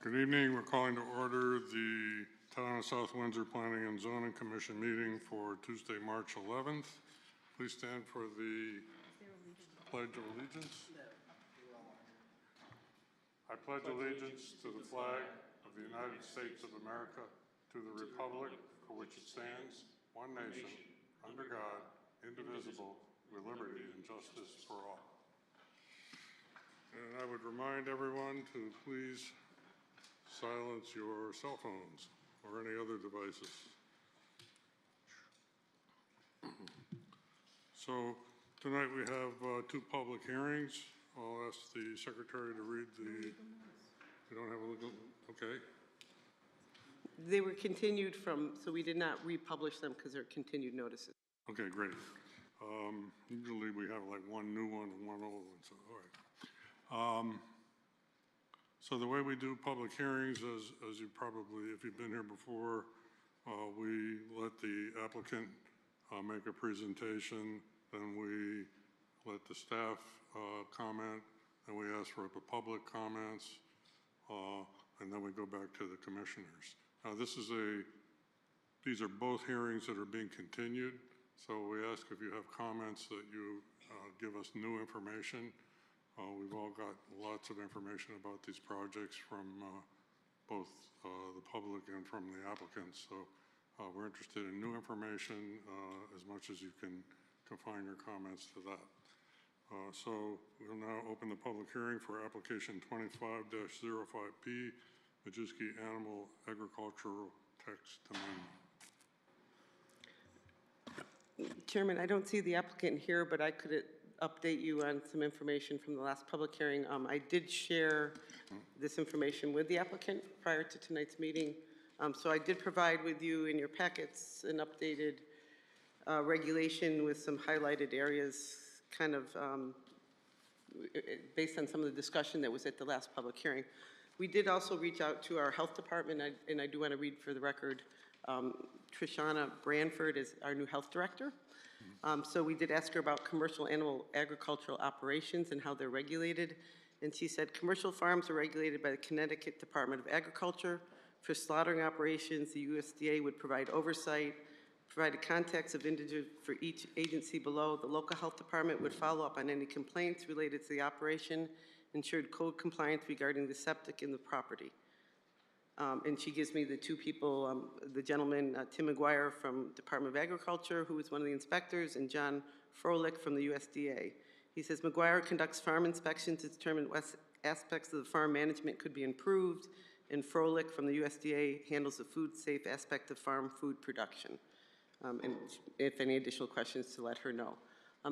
Good evening. We're calling to order the Town of South Windsor Planning and Zoning Commission meeting for Tuesday, March 11th. Please stand for the Pledge of Allegiance. I pledge allegiance to the flag of the United States of America, to the republic for which it stands, one nation, under God, indivisible, with liberty and justice for all. And I would remind everyone to please silence your cell phones or any other devices. So tonight we have two public hearings. I'll ask the secretary to read the, you don't have a legal, okay. They were continued from, so we did not republish them because they're continued notices. Okay, great. Usually we have like one new one and one old one, so all right. So the way we do public hearings, as you probably, if you've been here before, we let the applicant make a presentation, then we let the staff comment, and we ask for the public comments, and then we go back to the commissioners. Now these are both hearings that are being continued, so we ask if you have comments that you give us new information. We've all got lots of information about these projects from both the public and from the applicants. So we're interested in new information as much as you can confine your comments to that. So we'll now open the public hearing for application 25-05P, Majewski Animal Agricultural Text Amendment. Chairman, I don't see the applicant here, but I could update you on some information from the last public hearing. I did share this information with the applicant prior to tonight's meeting. So I did provide with you in your packets an updated regulation with some highlighted areas, kind of based on some of the discussion that was at the last public hearing. We did also reach out to our health department, and I do want to read for the record, Trishana Branford is our new health director. So we did ask her about commercial animal agricultural operations and how they're regulated. And she said, commercial farms are regulated by the Connecticut Department of Agriculture. For slaughtering operations, the USDA would provide oversight, provide a context of individuals for each agency below. The local health department would follow up on any complaints related to the operation, ensured code compliance regarding the septic in the property. And she gives me the two people, the gentleman, Tim McGuire from Department of Agriculture, who was one of the inspectors, and John Froelich from the USDA. He says McGuire conducts farm inspections to determine what aspects of the farm management could be improved, and Froelich from the USDA handles the food safe aspect of farm food production. And if any additional questions, to let her know.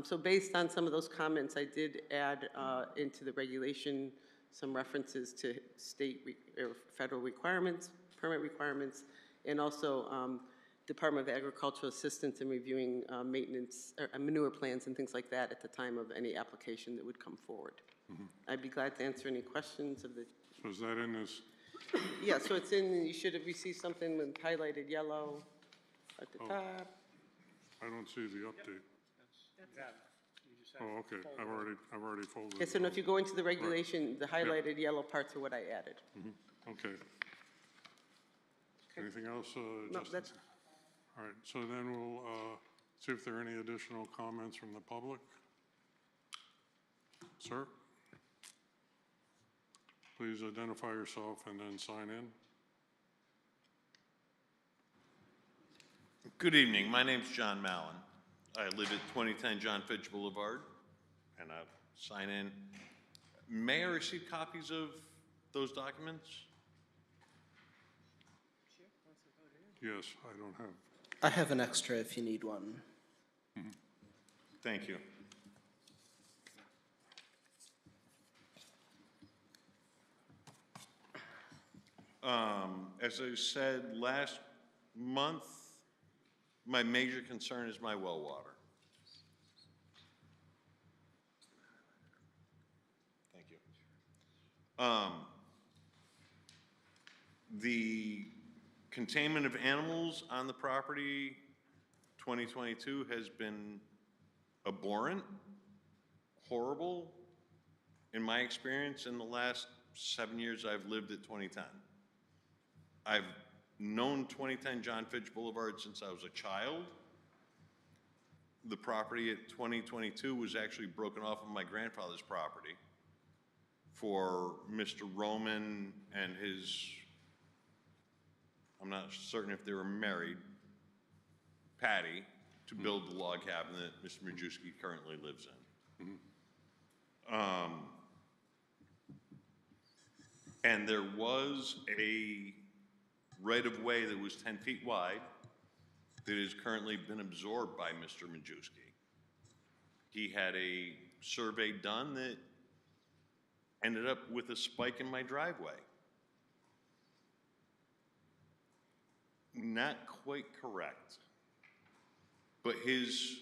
So based on some of those comments, I did add into the regulation some references to state or federal requirements, permit requirements, and also Department of Agricultural assistance in reviewing maintenance, or manure plans and things like that at the time of any application that would come forward. I'd be glad to answer any questions of the... So is that in this? Yeah, so it's in, you should have received something with highlighted yellow at the top. I don't see the update. Oh, okay. I've already folded Yes, it. and if you go into the regulation, the highlighted yellow parts are what I added. Okay. Anything else, No, Justin? that's, All right, so then we'll see if there are any additional comments from the public. Sir? Please identify yourself and then sign in. Good evening. My name's John Mallon. I live at 2010 John Fitch Boulevard, and I sign in. May I receive copies of those documents? Yes, I don't have. I have an extra if you need one. Thank you. As I said last month, my major concern is my well water. Thank you. The containment of animals on the property 2022 has been abhorrent, horrible, in my experience in the last 7 years I've lived at 2010. I've known 2010 John Fitch Boulevard since I was a child. The property at 2022 was actually broken off of my grandfather's property for Mr. Roman and his, I'm not certain if they were married, Patty, to build the log cabin that Mr. Majewski currently lives in. And there was a right-of-way that was 10 feet wide that has currently been absorbed by Mr. Majewski. He had a survey done that ended up with a spike in my driveway. Not quite correct. But his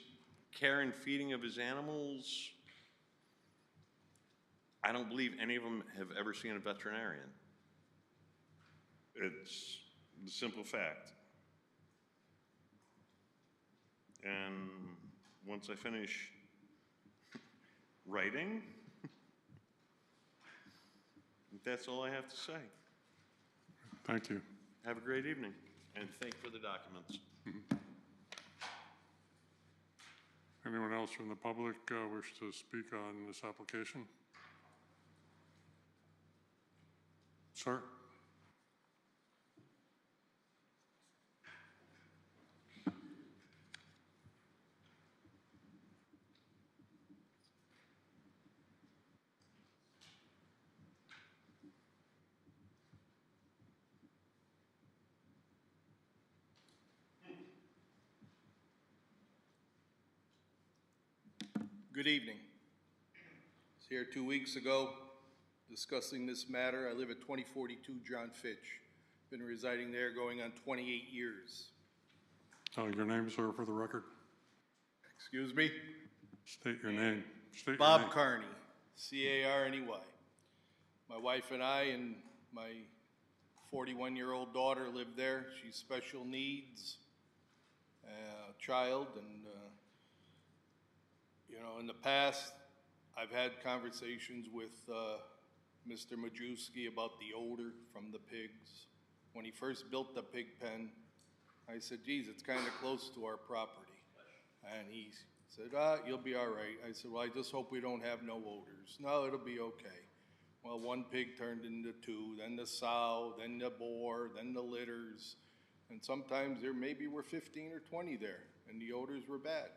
care and feeding of his animals, I don't believe any of them have ever seen a veterinarian. It's the simple fact. And once I finish writing, that's all I have to say. Thank you. Have a great evening, and thank you for the documents. Anyone else from the public wish to speak on this application? Sir? Good evening. I was here 2 weeks ago discussing this matter. I live at 2042 John Fitch. Been residing there going on 28 years. Your name, sir, for the record? Excuse me? State your name. State your Bob name. Carney, C-A-R-N-E-Y. My wife and I and my 41-year-old daughter live there. She's special needs, child, and you know, in the past, I've had conversations with Mr. Majewski about the odor from the pigs. When he first built the pig pen, I said, geez, it's kind of close to our property. And he said, you'll be all right. I said, well, I just hope we don't have no odors. No, it'll be okay. Well, one pig turned into two, then the sow, then the boar, then the litters. And sometimes there maybe were 15 or 20 there, and the odors were bad.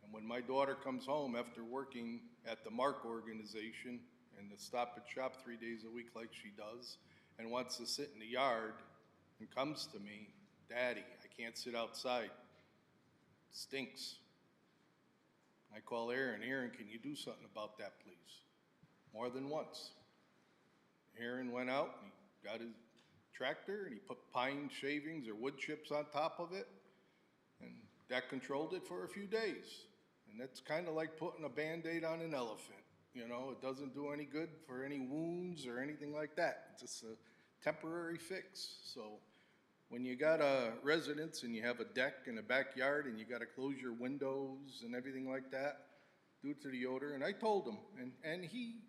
And when my daughter comes home after working at the Mark organization and the Stop and Shop 3 days a week like she does, and wants to sit in the yard and comes to me, Daddy, I can't sit outside. It stinks. I call Aaron, can you do something about that, please? More than once. Aaron went out and he got his tractor and he put pine shavings or wood chips on top of it, and that controlled it for a few days. And that's kind of like putting a Band-Aid on an elephant. You know, it doesn't do any good for any wounds or anything like that. It's just a temporary fix. So when you got a residence and you have a deck and a backyard and you got to close your windows and everything like that, due to the odor, and I told him, and he,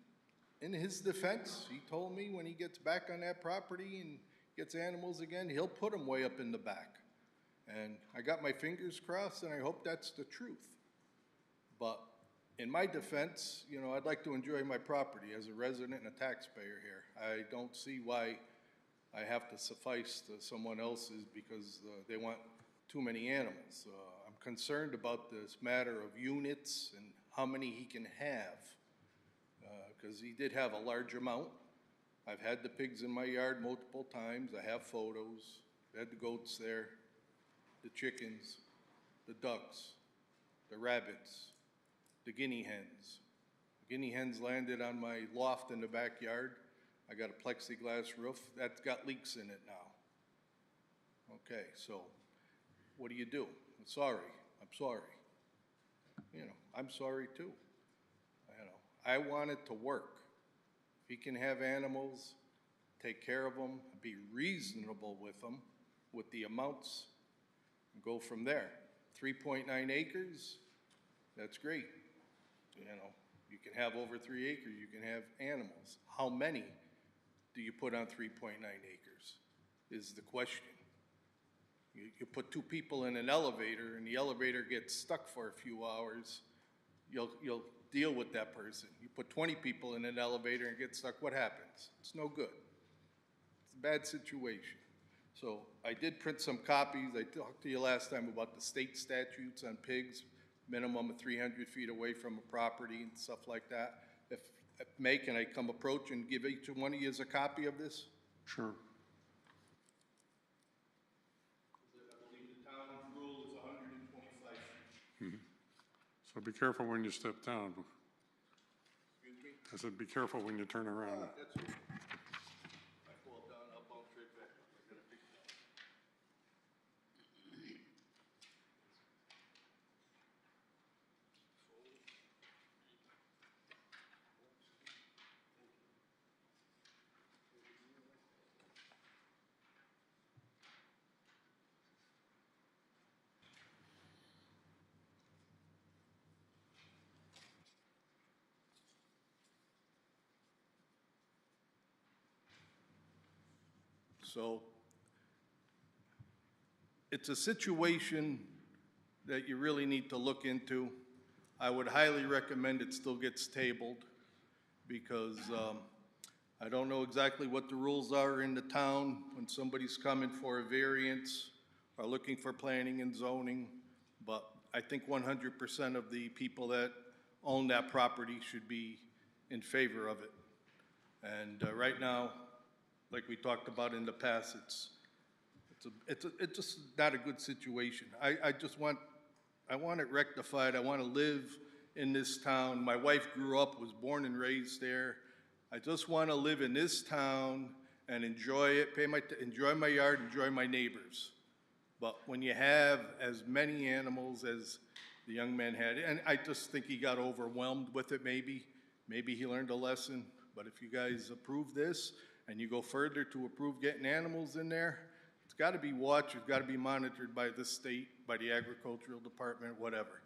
in his defense, he told me when he gets back on that property and gets animals again, he'll put them way up in the back. And I got my fingers crossed, and I hope that's the truth. But in my defense, you know, I'd like to enjoy my property as a resident and a taxpayer here. I don't see why I have to suffice to someone else's because they want too many animals. I'm concerned about this matter of units and how many he can have, because he did have a large amount. I've had the pigs in my yard multiple times. I have photos. I had the goats there, the chickens, the ducks, the rabbits, the guinea hens. The guinea hens landed on my loft in the backyard. I got a plexiglass roof. That's got leaks in it now. Okay, so what do? I'm sorry. I'm sorry. You know, I'm sorry too. You know, I want it to work. If he can have animals, take care of them, be reasonable with them, with the amounts, and go from there. 3.9 acres, that's great. You know, You can have over 3 acres, you can have animals. How many do you put on 3.9 acres is the question. You put 2 people in an elevator and the elevator gets stuck for a few hours, you'll deal with that person. You put 20 people in an elevator and get stuck, what happens? It's no good. It's a bad situation. So I did print some copies. I talked to you last time about the state statutes on pigs, minimum of 300 feet away from a property and stuff like that. If May, can I come approach and give each one of you a copy of this? Sure. I believe the town rule is 125 feet. So be careful when you step down. Excuse me? I said, be careful when you turn around. That's okay. I fall down, I'll bounce right back. I got a big one. So it's a situation that you really need to look into. I would highly recommend it still gets tabled because I don't know exactly what the rules are in the town when somebody's coming for a variance or looking for planning and zoning, but I think 100% of the people that own that property should be in favor of it. And right now, like we talked about in the past, it's just not a good situation. I want it rectified. I want to live in this town. My wife grew up, was born and raised there. I just want to live in this town and enjoy it, enjoy my yard, enjoy my neighbors. But when you have as many animals as the young man had, and I just think he got overwhelmed with it maybe he learned a lesson. But if you guys approve this and you go further to approve getting animals in there, it's got to be watched, it's got to be monitored by the state, by the agricultural department, whatever.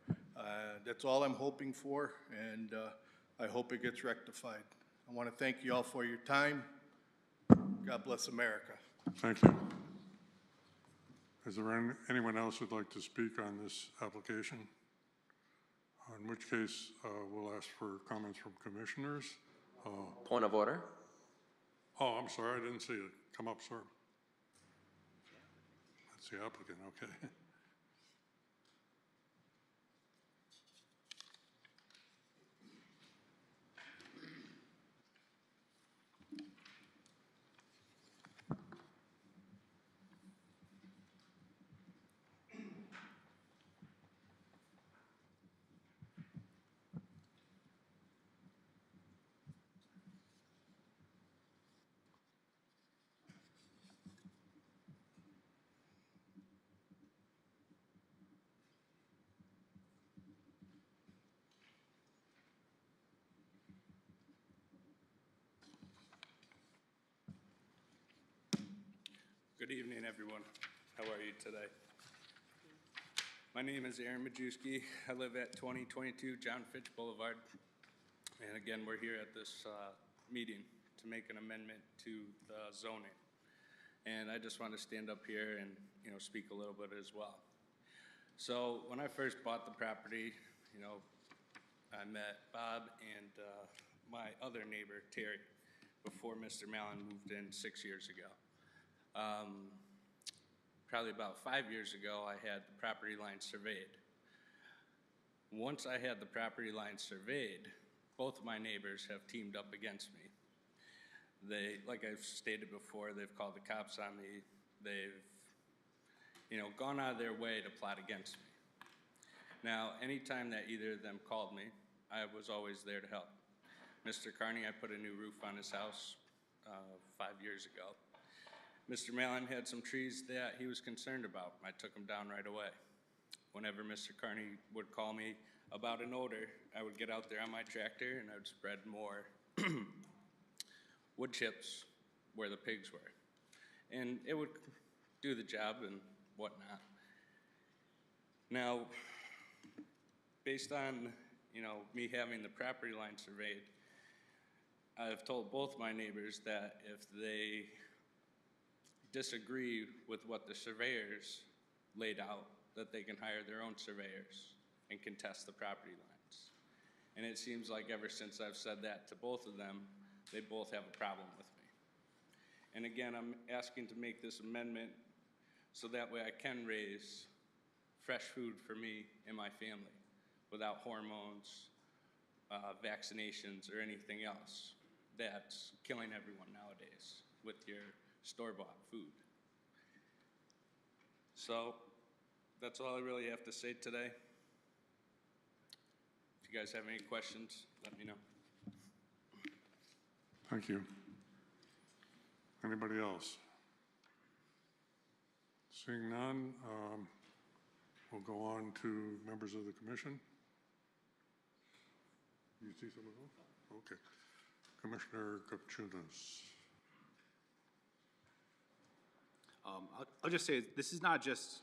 That's all I'm hoping for, and I hope it gets rectified. I want to thank you all for your time. God bless America. Thank you. Is there anyone else who'd like to speak on this application? In which case, we'll ask for comments from commissioners. Point of order. Oh, I'm sorry, I didn't see it. Come up, sir. That's the applicant, okay. Good evening, everyone. How are you today? My name is Aaron Majewski. I live at 2022 John Fitch Boulevard. And again, we're here at this meeting to make an amendment to the zoning. And I just want to stand up here and speak a little bit as well. So when I first bought the property, I met Bob and my other neighbor, Terry, before Mr. Mallon moved in 6 years ago. Probably about 5 years ago, I had the property line surveyed. Once I had the property line surveyed, both of my neighbors have teamed up against me. They, like I've stated before, they've called the cops on me. They've, gone out of their way to plot against me. Now, anytime that either of them called me, I was always there to help. Mr. Carney, I put a new roof on his house 5 years ago. Mr. Mallon had some trees that he was concerned about. I took them down right away. Whenever Mr. Carney would call me about an odor, I would get out there on my tractor and I would spread more wood chips where the pigs were. And it would do the job and whatnot. Now, based on you know, me having the property line surveyed, I've told both my neighbors that if they disagree with what the surveyors laid out, that they can hire their own surveyors and contest the property lines. And it seems like ever since I've said that to both of them, they both have a problem with me. And again, I'm asking to make this amendment so that way I can raise fresh food for me and my family without hormones, vaccinations, or anything else that's killing everyone nowadays with your store-bought food. So that's all I really have to say today. If you guys have any questions, let me know. Thank you. Anybody else? Seeing none, we'll go on to members of the commission. You see someone else? Okay. Commissioner Kupchunas. I'll just say, this is not just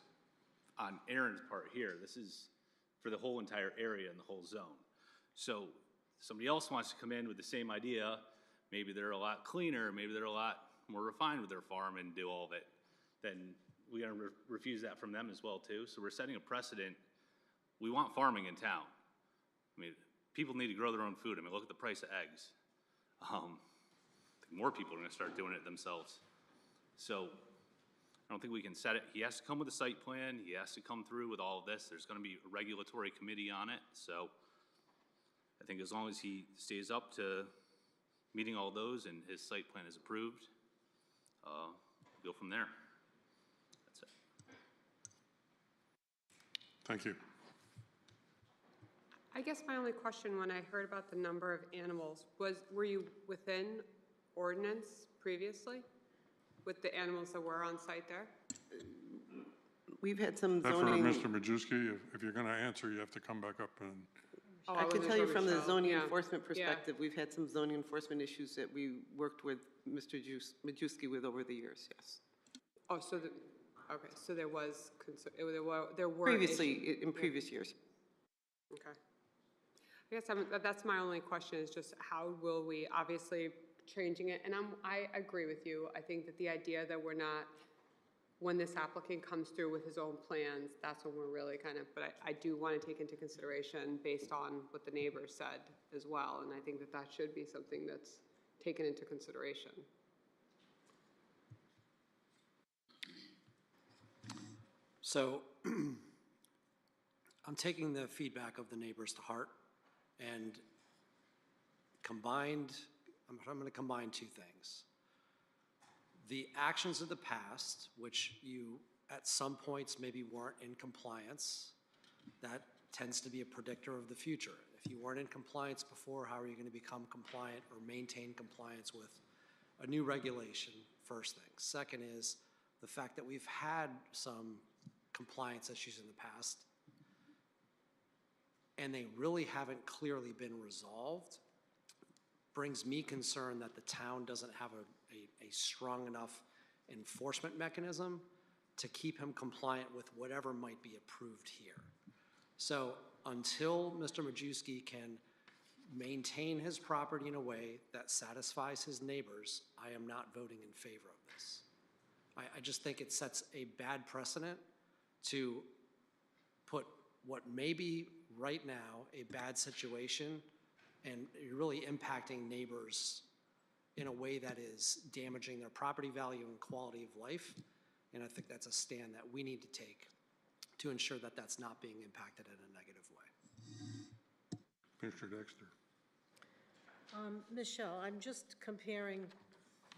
on Aaron's part here. This is for the whole entire area and the whole zone. So somebody else wants to come in with the same idea. Maybe they're a lot cleaner, maybe they're a lot more refined with their farm and do all of it. Then we're gonna refuse that from them as well too. So we're setting a precedent. We want farming in town. I mean, people need to grow their own food. I mean, look at the price of eggs. I think more people are gonna start doing it themselves. So I don't think we can set it. He has to come with a site plan. He has to come through with all of this. There's gonna be a regulatory committee on it. So I think as long as he stays up to meeting all those and his site plan is approved, go from there. That's it. Thank you. I guess my only question when I heard about the number of animals was, were you within ordinance previously with the animals that were on site there? We've had some That's for zoning. Mr. Majewski. If you're going to answer, you have to come back up and, Oh, I can wasn't tell you sure, from the Michelle. zoning Yeah. enforcement Yeah. perspective, we've had some zoning enforcement issues that we worked with Mr. Majewski with over the years, yes. Oh, so, okay, so there was, there were. Previously, issues. in previous years. Okay. I guess that's my only question is just how will we, obviously changing it, and I agree with you. I think that the idea that we're not, when this applicant comes through with his own plans, that's when we're really kind of, but I do want to take into consideration based on what the neighbors said as well, and I think that that should be something that's taken into consideration. So I'm taking the feedback of the neighbors to heart and I'm going to combine two things. The actions of the past, which you at some points maybe weren't in compliance, that tends to be a predictor of the future. If you weren't in compliance before, how are you going to become compliant or maintain compliance with a new regulation? First thing. Second is the fact that we've had some compliance issues in the past and they really haven't clearly been resolved, brings me concern that the town doesn't have a strong enough enforcement mechanism to keep him compliant with whatever might be approved here. So until Mr. Majewski can maintain his property in a way that satisfies his neighbors, I am not voting in favor of this. I just think it sets a bad precedent to put what may be right now a bad situation and really impacting neighbors in a way that is damaging their property value and quality of life. And I think that's a stand that we need to take to ensure that that's not being impacted in a negative way. Commissioner Dexter. Michelle, I'm just comparing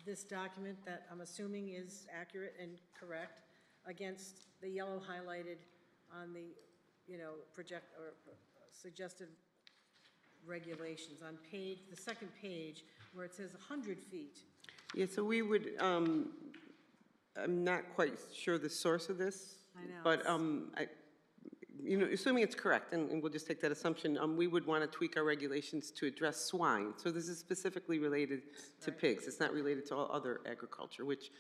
this document that I'm assuming is accurate and correct against the yellow highlighted on the, project or suggested regulations on the second page where it says 100 feet. Yeah, so we would, I'm not quite sure the source of this. I know. But, assuming it's correct, and we'll just take that assumption, we would want to tweak our regulations to address swine. So this is specifically related to pigs. It's not related to all other agriculture, which,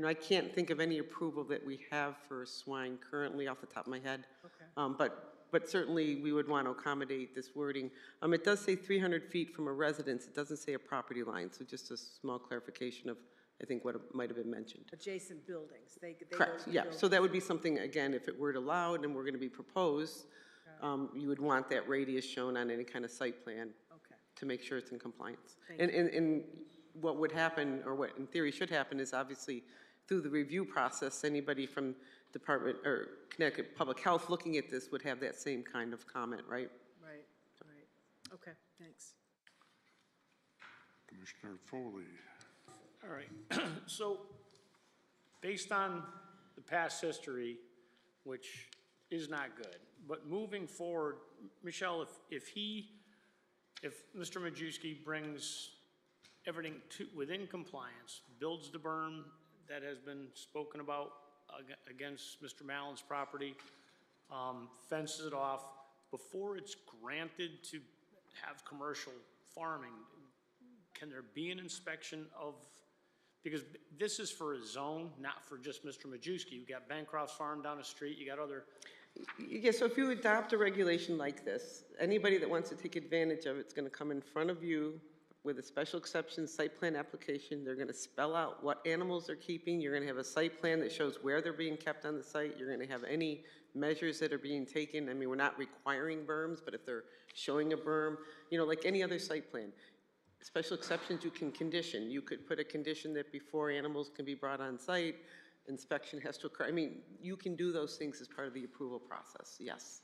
I can't think of any approval that we have for swine currently off the top of my head. Okay. But but certainly we would want to accommodate this wording. It does say 300 feet from a residence, it doesn't say a property line, so just a small clarification of, I think, what might have been mentioned. Adjacent buildings, they Correct, go- yeah, go- so that would be something, again, if it were allowed and were going to be proposed, you would want that radius shown on any kind of site plan Okay, to make sure it's in compliance. Thank And what would happen, or what in theory should happen, is obviously through the review process, anybody from Department, or Connecticut Public Health looking at this would have that same kind of comment, right? right, right. Okay, thanks. Commissioner Foley. All right, so based on the past history, which is not good, but moving forward, Michelle, if Mr. Majewski brings everything within compliance, builds the berm that has been spoken about against Mr. Mallon's property, fences it off, before it's granted to have commercial farming, can there be an inspection of, because this is for a zone, not for just Mr. Majewski. You got Bancroft's Farm down the street, you got other, Yeah, so if you adopt a regulation like this, anybody that wants to take advantage of it's gonna come in front of you with a special exception site plan application. They're gonna spell out what animals they're keeping. You're gonna have a site plan that shows where they're being kept on the site. You're gonna have any measures that are being taken. I mean, we're not requiring berms, but if they're showing a berm, you know, like any other site plan. Special exceptions you can condition. You could put a condition that before animals can be brought on site, inspection has to occur. I mean, you can do those things as part of the approval process, yes.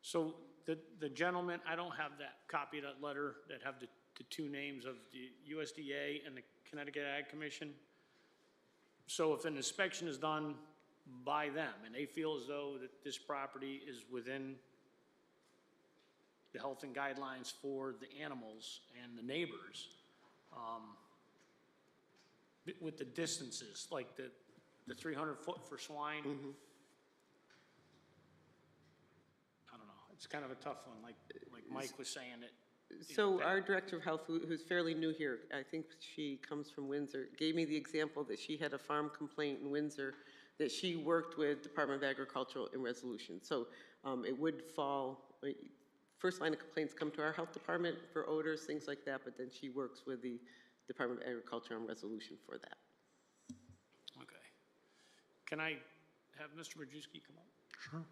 so the gentleman, I don't have that copy of that letter that have the two names of the USDA and the Connecticut Ag Commission. So if an inspection is done by them and they feel as though that this property is within the health and guidelines for the animals and the neighbors, with the distances, like the 300 foot for swine, I don't know, it's kind of a tough one, like Mike was saying it. So our Director of Health, who's fairly new here, I think she comes from Windsor, gave me the example that she had a farm complaint in Windsor that she worked with Department of Agriculture in resolution. So it would fall, first line of complaints come to our health department for odors, things like that, but then she works with the Department of Agriculture on resolution for that. Okay. Can I have Mr. Majewski come up? Sure.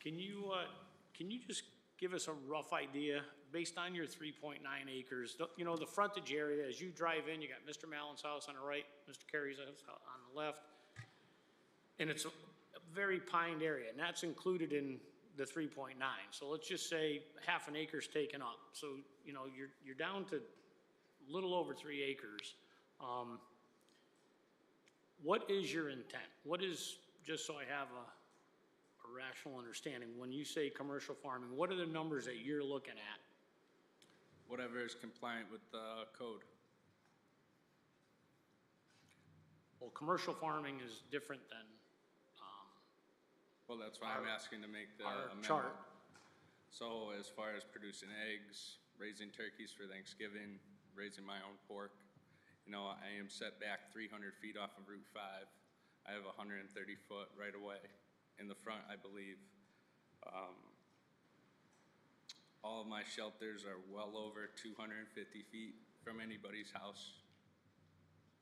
Can you just give us a rough idea, based on your 3.9 acres, you know, the frontage area, as you drive in, you got Mr. Mallon's house on the right, Mr. Carey's house on the left, and it's a very pined area, and that's included in the 3.9. So let's just say half an acre's taken up. So, you know, you're down to a little over 3 acres. What is your intent? What is, just so I have a rational understanding, when you say commercial farming, what are the numbers that you're looking at? Whatever is compliant with the code. Well, commercial farming is different than Well, that's why I'm asking to make the our amendment. chart. So as far as producing eggs, raising turkeys for Thanksgiving, raising my own pork, you know, I am set back 300 feet off of Route 5. I have 130 foot right away. In the front, I believe. All of my shelters are well over 250 feet from anybody's house.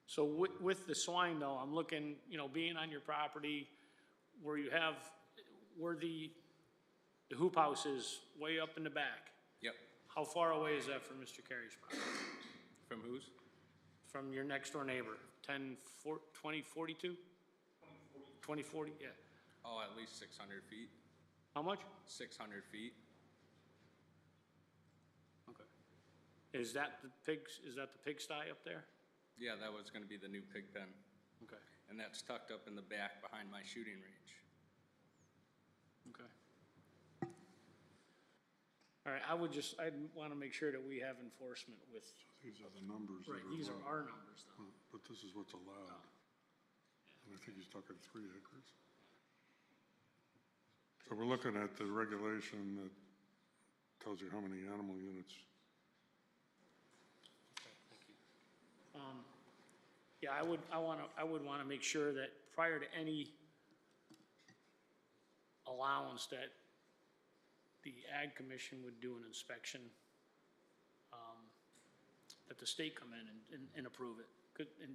So with the swine though, I'm looking, you know, being on your property where you have, where the hoop house is way up in the back. Yep. How far away is that from Mr. Carey's property? From whose? From your next door neighbor, 2042? 2040, yeah. Oh, at least 600 feet. How much? 600 feet. Okay. Is that the pigsty up there? Yeah, that was gonna be the new pig pen. Okay, And that's tucked up in the back behind my shooting range. okay. All right, I'd want to make sure that we have enforcement with, These are the numbers. right, that these are allowed. our numbers though. But this is what's allowed. And I think he's talking 3 acres. So we're looking at the regulation that tells you how many animal units Yeah, I would want to make sure that prior to any allowance that the Ag Commission would do an inspection, that the state come in and approve it. And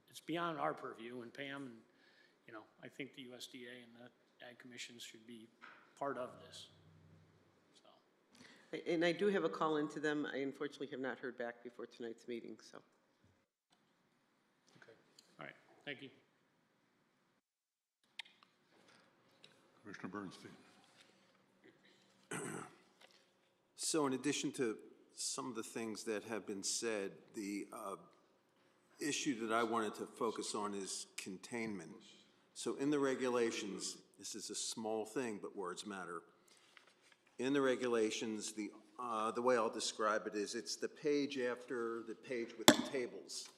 it's beyond our purview, and Pam, and, you know, I think the USDA and the Ag Commissions should be part of this, so. And I do have a call into them. I unfortunately have not heard back before tonight's meeting, so. Okay. All right, thank you. Commissioner Bernstein. So in addition to some of the things that have been said, the issue that I wanted to focus on is containment. So in the regulations, this is a small thing, but words matter. In the regulations, the way I'll describe it is it's the page after the page with the tables.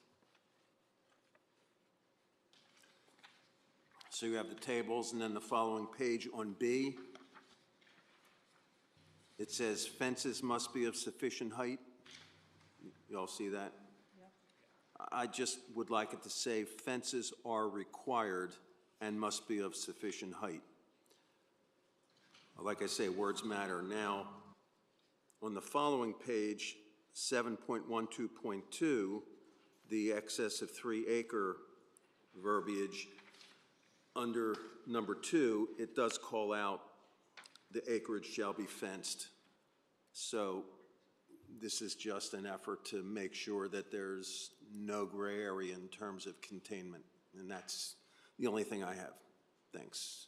So you have the tables, and then the following page on B, it says fences must be of sufficient height. You all see that? I just would like it to say fences are required and must be of sufficient height. Like I say, words matter. Now, on the following page, 7.12.2, the excess of 3 acre verbiage, under number 2, it does call out the acreage shall be fenced. So this is just an effort to make sure that there's no gray area in terms of containment. And that's the only thing I have. Thanks.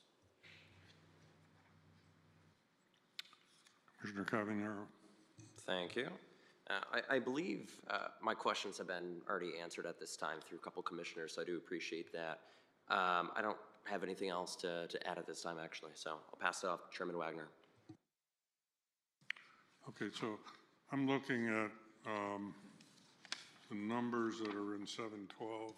Commissioner Cavagnaro. Thank you. I believe my questions have been already answered at this time through a couple commissioners, so I do appreciate that. I don't have anything else to add at this time, actually, so I'll pass it off to Chairman Wagner. Okay, so I'm looking at the numbers that are in 712,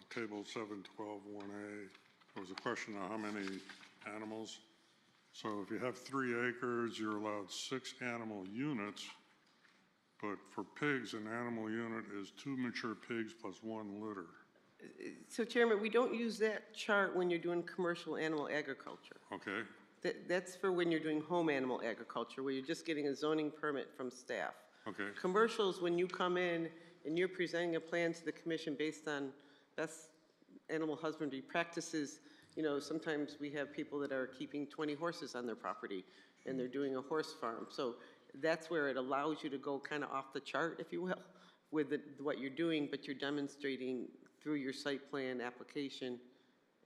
table 712-1A. There was a question of how many animals. So if you have 3 acres, you're allowed 6 animal units, but for pigs, an animal unit is 2 mature pigs plus 1 litter. So Chairman, we don't use that chart when you're doing commercial animal agriculture. Okay, That's for when you're doing home animal agriculture, where you're just getting a zoning permit from staff. okay, Commercials, when you come in and you're presenting a plan to the commission based on best animal husbandry practices, you know, sometimes we have people that are keeping 20 horses on their property and they're doing a horse farm. So that's where it allows you to go kind of off the chart, if you will, with what you're doing, but you're demonstrating through your site plan application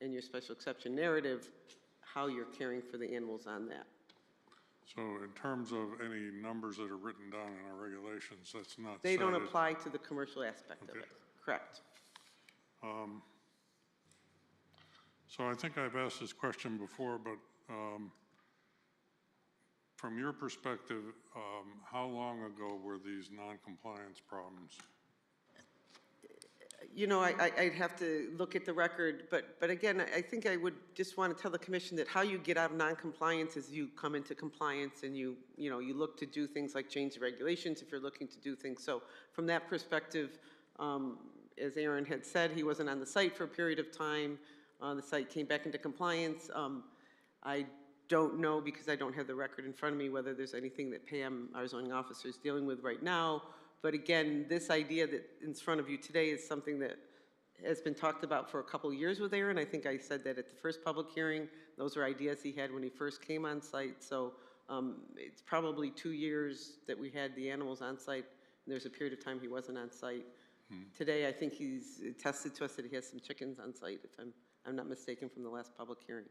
and your special exception narrative how you're caring for the animals on that. so in terms of any numbers that are written down in our regulations, that's not They don't cited. apply to the commercial aspect of Okay. it. Correct. So I think I've asked this question before, but from your perspective, how long ago were these non-compliance problems? You know, I'd have to look at the record, but again, I think I would just want to tell the commission that how you get out of non-compliance is you come into compliance and you look to do things like change the regulations if you're looking to do things. So from that perspective, as Aaron had said, he wasn't on the site for a period of time. The site came back into compliance. I don't know, because I don't have the record in front of me, whether there's anything that Pam, our zoning officer, is dealing with right now. But again, this idea that in front of you today is something that has been talked about for a couple of years with Aaron. I think I said that at the first public hearing. Those are ideas he had when he first came on site. So it's probably 2 years that we had the animals on site. And there's a period of time he wasn't on site. Today, I think he's attested to us that he has some chickens on site, if I'm not mistaken, from the last public hearing.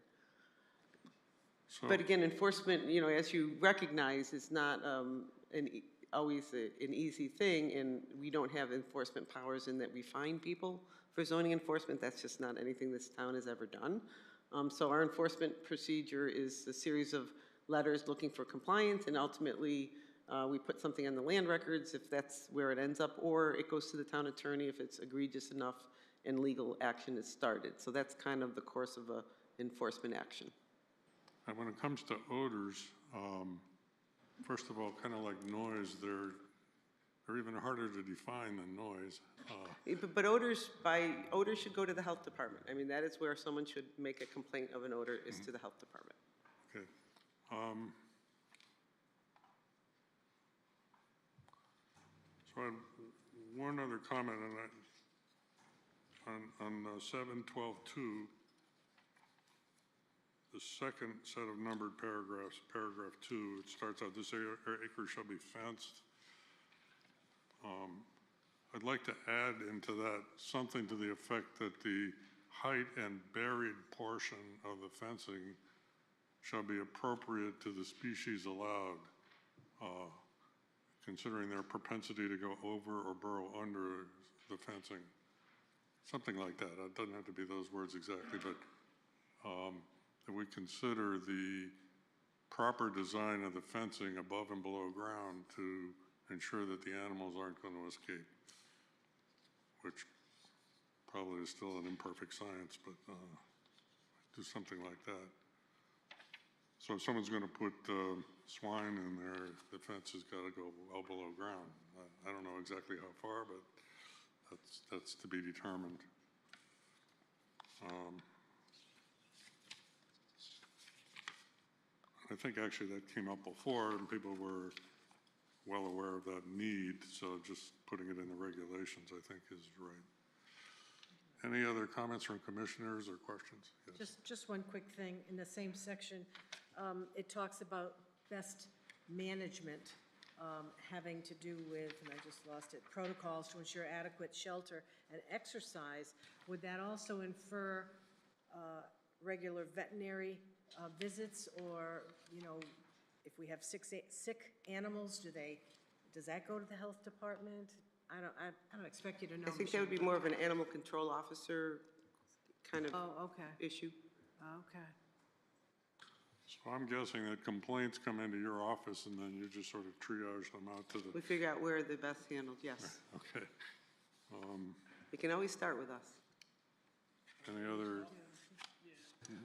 So, But again, enforcement, you know, as you recognize, is not always an easy thing, and we don't have enforcement powers in that we fine people for zoning enforcement. That's just not anything this town has ever done. So our enforcement procedure is a series of letters looking for compliance, and ultimately we put something on the land records if that's where it ends up, or it goes to the town attorney if it's egregious enough and legal action is started. So that's kind of the course of a enforcement action. and when it comes to odors, first of all, kind of like noise, they're even harder to define than noise. But odors should go to the health department. I mean, that is where someone should make a complaint of an odor, is to the health department. Okay. So I had one other comment on 712.2, the second set of numbered paragraphs, paragraph 2, it starts out, this acre shall be fenced. I'd like to add into that something to the effect that the height and buried portion of the fencing shall be appropriate to the species allowed, considering their propensity to go over or burrow under the fencing. Something like that. It doesn't have to be those words exactly, but that we consider the proper design of the fencing above and below ground to ensure that the animals aren't going to escape, which probably is still an imperfect science, but do something like that. So if someone's going to put swine in there, the fence has got to go well below ground. I don't know exactly how far, but that's to be determined. I think actually that came up before, and people were well aware of that need, so just putting it in the regulations, I think, is right. Any other comments from commissioners or questions? Yes. Just one quick thing, in the same section, it talks about best management, having to do with, and I just lost it, protocols to ensure adequate shelter and exercise. Would that also infer regular veterinary visits, or, you know, if we have sick animals, does that go to the health department? I don't expect you to know. I think that would be more of an animal control officer kind of issue. Okay. So I'm guessing that complaints come into your office and then you just sort of triage them out to the. We figure out where they're best handled, yes. Okay. You can always start with us. Any other?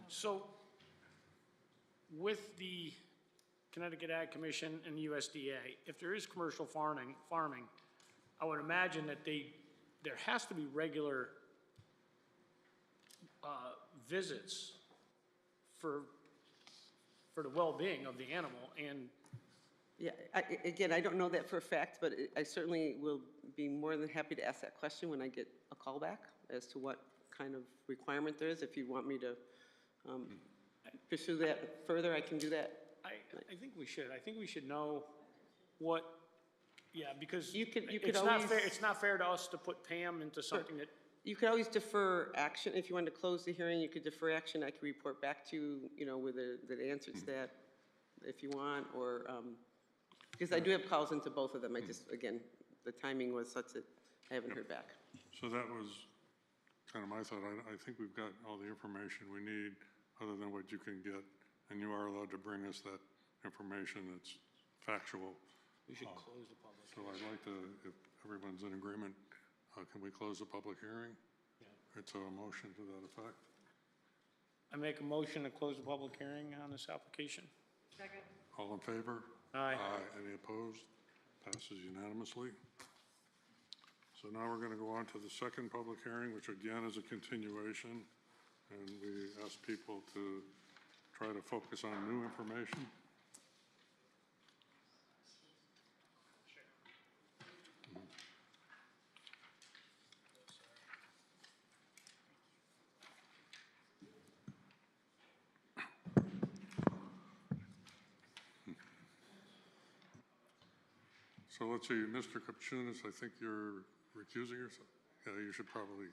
So with the Connecticut Ag Commission and USDA, if there is commercial farming, I would imagine that there has to be regular visits for the well-being of the animal. And Yeah, again, I don't know that for a fact, but I certainly will be more than happy to ask that question when I get a call back as to what kind of requirement there is. If you want me to pursue that further, I can do that. I think we should. I think we should know what, because You could it's not always- fair, it's not fair to us to put Pam into something that, You could always defer action. If you wanted to close the hearing, you could defer action. I could report back to you, you know, with the answer to that if you want, or, because I do have calls into both of them. I just, again, the timing was such that I haven't heard back. So that was kind of my thought. I think we've got all the information we need other than what you can get, and you are allowed to bring us that information that's factual. we should close the public. So I'd like to, if everyone's in agreement, can we close the public hearing? It's a motion to that effect. I make a motion to close the public hearing on this application. Second. All in favor? Aye. Any opposed? Passes unanimously. So now we're going to go on to the second public hearing, which again is a continuation. And we ask people to try to focus on new information. So let's see, Mr. Kupchunas, I think you're recusing yourself? Yeah, you should probably.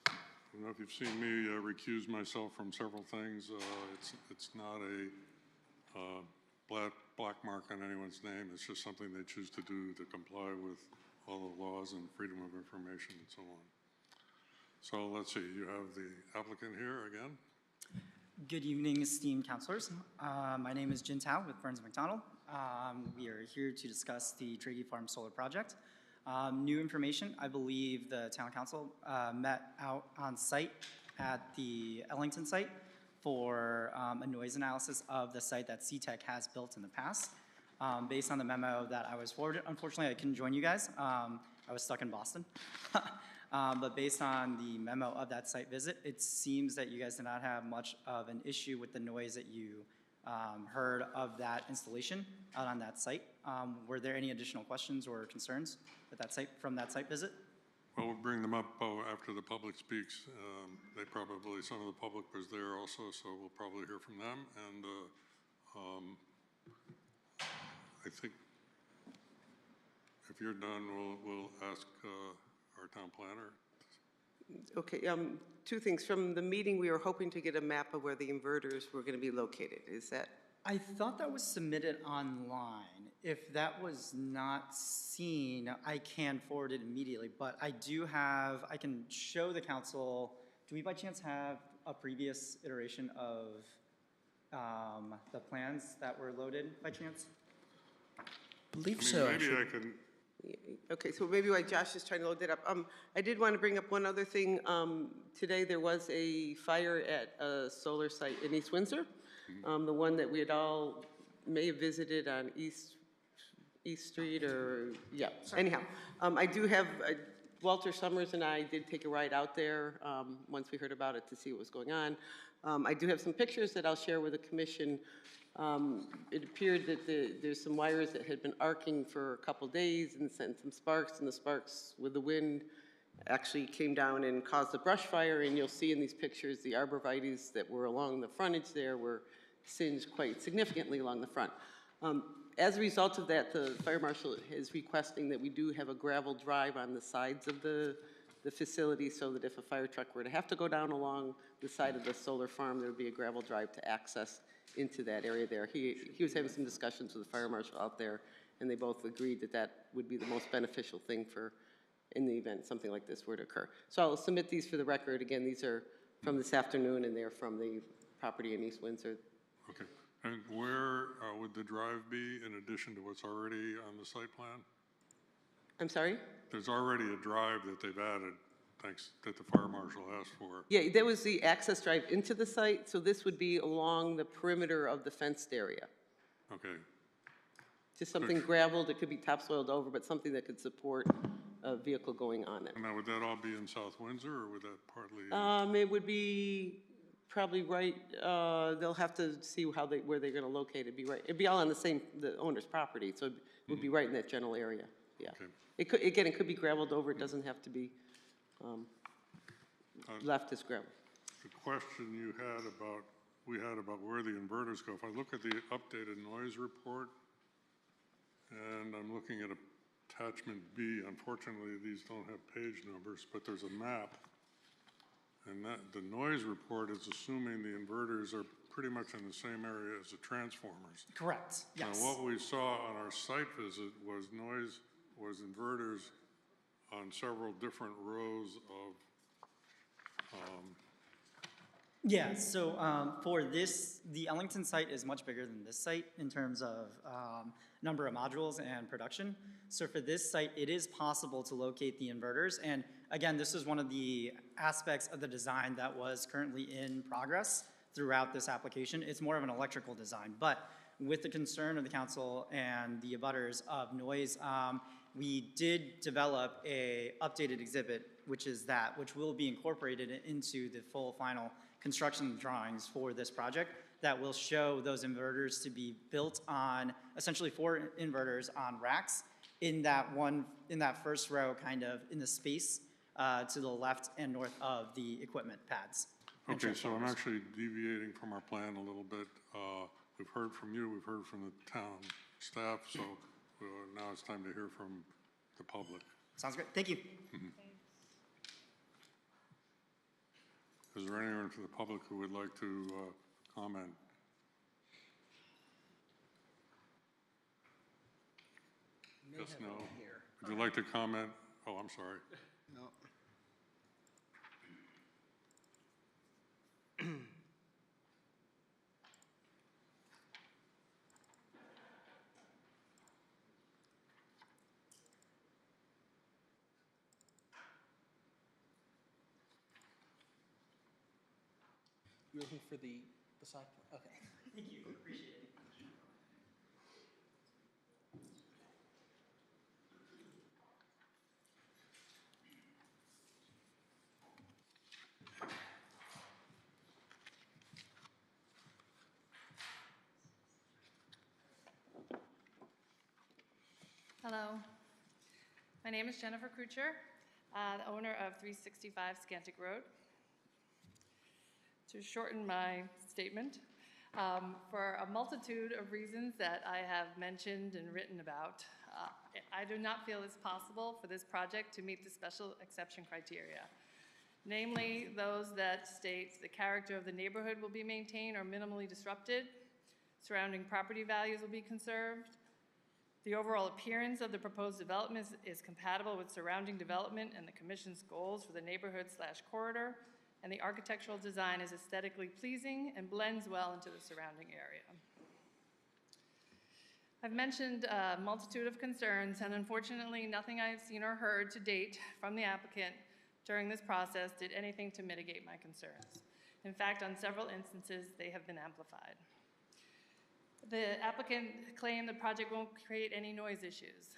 I don't know if you've seen me recuse myself from several things. It's not a black mark on anyone's name. It's just something they choose to do to comply with all the laws and freedom of information and so on. So let's see, you have the applicant here again. Good evening, esteemed councilors. My name is Jin Tao with Burns McDonald. We are here to discuss the Draghi Farm Solar Project. New information, I believe the town council met out on site at the Ellington site for a noise analysis of the site that CTEC has built in the past. Based on the memo that I was forwarded, unfortunately I couldn't join you guys. I was stuck in Boston. But based on the memo of that site visit, it seems that you guys did not have much of an issue with the noise that you heard of that installation out on that site. Were there any additional questions or concerns at that site, from that site visit? Well, we'll bring them up after the public speaks. They probably, some of the public was there also, so we'll probably hear from them. And I think if you're done, we'll ask our town planner. Okay, two things. From the meeting, we were hoping to get a map of where the inverters were going to be located. Is that? I thought that was submitted online. If that was not seen, I can forward it immediately, but I do have, I can show the council, do we by chance have a previous iteration of the plans that were loaded by chance? Believe I so. mean, maybe actually. I can, Okay, so maybe while Josh is trying to load that up, I did want to bring up one other thing. Today, there was a fire at a solar site in East Windsor, the one that we had all may have visited on East Street or, yeah, anyhow. I do have, Walter Summers and I did take a ride out there once we heard about it to see what was going on. I do have some pictures that I'll share with the commission. It appeared that there's some wires that had been arcing for a couple days and sent some sparks, and the sparks with the wind actually came down and caused a brush fire, and you'll see in these pictures the arborvitaes that were along the frontage there were singed quite significantly along the front. As a result of that, the fire marshal is requesting that we do have a gravel drive on the sides of the facility so that if a fire truck were to have to go down along the side of the solar farm, there would be a gravel drive to access into that area there. He was having some discussions with the fire marshal out there, and they both agreed that that would be the most beneficial thing for, in the event something like this were to occur. So I'll submit these for the record. Again, these are from this afternoon, and they're from the property in East Windsor. okay. And where would the drive be in addition to what's already on the site plan? I'm sorry? There's already a drive that they've added, thanks, that the fire marshal asked for. Yeah, that was the access drive into the site, so this would be along the perimeter of the fenced area. Okay, Just something gravelled, it could be topsoiled over, but something that could support a vehicle going on it. and now would that all be in South Windsor, or would that partly? It would be probably right, they'll have to see where they're gonna locate it, it'd be all on the owner's property, so it would be right in that general area, yeah. Okay. It could, again, it could be gravelled over, it doesn't have to be, left as gravel. The question you had about, we had about where the inverters go, if I look at the updated noise report, and I'm looking at attachment B, unfortunately, these don't have page numbers, but there's a map. And that, the noise report is assuming the inverters are pretty much in the same area as the transformers. Correct, yes. Now, what we saw on our site visit was inverters on several different rows of, Yeah, so for this, the Ellington site is much bigger than this site in terms of number of modules and production. So for this site, it is possible to locate the inverters. And again, this is one of the aspects of the design that was currently in progress throughout this application. It's more of an electrical design. But with the concern of the council and the abutters of noise, we did develop a updated exhibit, which will be incorporated into the full final construction drawings for this project that will show those inverters to be built on, essentially 4 inverters on racks in that first row, kind of in the space to the left and north of the equipment pads. okay, so I'm actually deviating from our plan a little bit. We've heard from you, we've heard from the town staff, so now it's time to hear from the public. Sounds great, thank you. Is there anyone from the public who would like to comment? Yes, no? Would you like to comment? Oh, I'm sorry. No. You're looking for the side? Okay. Thank you, appreciate it. Hello. My name is Jennifer Krucher, the owner of 365 Scantic Road. To shorten my statement, for a multitude of reasons that I have mentioned and written about, I do not feel it's possible for this project to meet the special exception criteria. Namely, those that state the character of the neighborhood will be maintained or minimally disrupted, surrounding property values will be conserved, the overall appearance of the proposed development is compatible with surrounding development and the Commission's goals for the neighborhood/corridor, and the architectural design is aesthetically pleasing and blends well into the surrounding area. I've mentioned a multitude of concerns, and unfortunately, nothing I've seen or heard to date from the applicant during this process did anything to mitigate my concerns. In fact, on several instances, they have been amplified. The applicant claimed the project won't create any noise issues,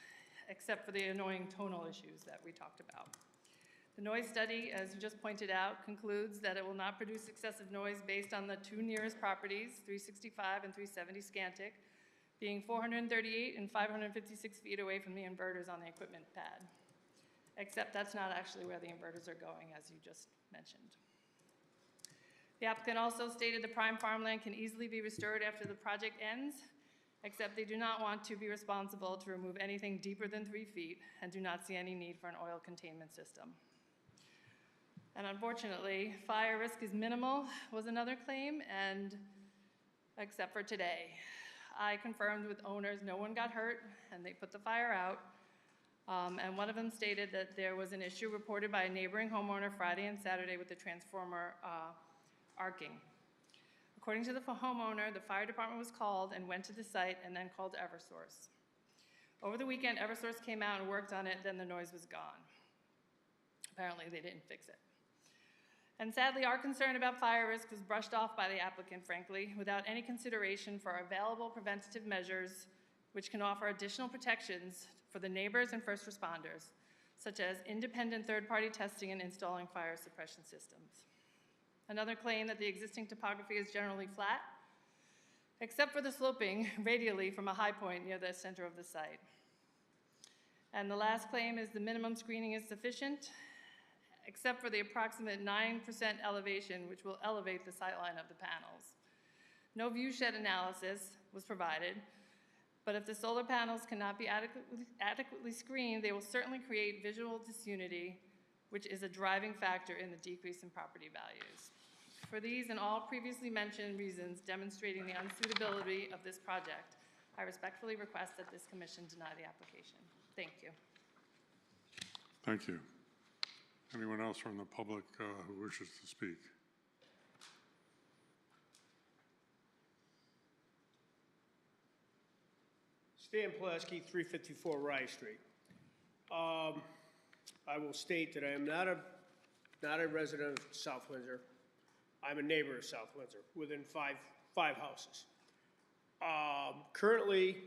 except for the annoying tonal issues that we talked about. The noise study, as you just pointed out, concludes that it will not produce excessive noise based on the two nearest properties, 365 and 370 Scantic, being 438 and 556 feet away from the inverters on the equipment pad. Except that's not actually where the inverters are going, as you just mentioned. The applicant also stated the prime farmland can easily be restored after the project ends, except they do not want to be responsible to remove anything deeper than 3 feet and do not see any need for an oil containment system. And unfortunately, fire risk is minimal was another claim, and except for today. I confirmed with owners no one got hurt and they put the fire out. And one of them stated that there was an issue reported by a neighboring homeowner Friday and Saturday with the transformer arcing. According to the homeowner, the fire department was called and went to the site and then called Eversource. Over the weekend, Eversource came out and worked on it, then the noise was gone. Apparently, they didn't fix it. And sadly, our concern about fire risk was brushed off by the applicant, frankly, without any consideration for available preventative measures which can offer additional protections for the neighbors and first responders, such as independent third-party testing and installing fire suppression systems. Another claim that the existing topography is generally flat, except for the sloping radially from a high point near the center of the site. And the last claim is the minimum screening is sufficient, except for the approximate 9% elevation, which will elevate the sightline of the panels. No view shed analysis was provided, but if the solar panels cannot be adequately screened, they will certainly create visual disunity, which is a driving factor in the decrease in property values. For these and all previously mentioned reasons demonstrating the unsuitability of this project, I respectfully request that this commission deny the application. Thank you. Thank you. Anyone else from the public who wishes to speak? Stan Pulaski, 354 Rye Street. I will state that I am not a resident of South Windsor. I'm a neighbor of South Windsor, within five houses. Currently,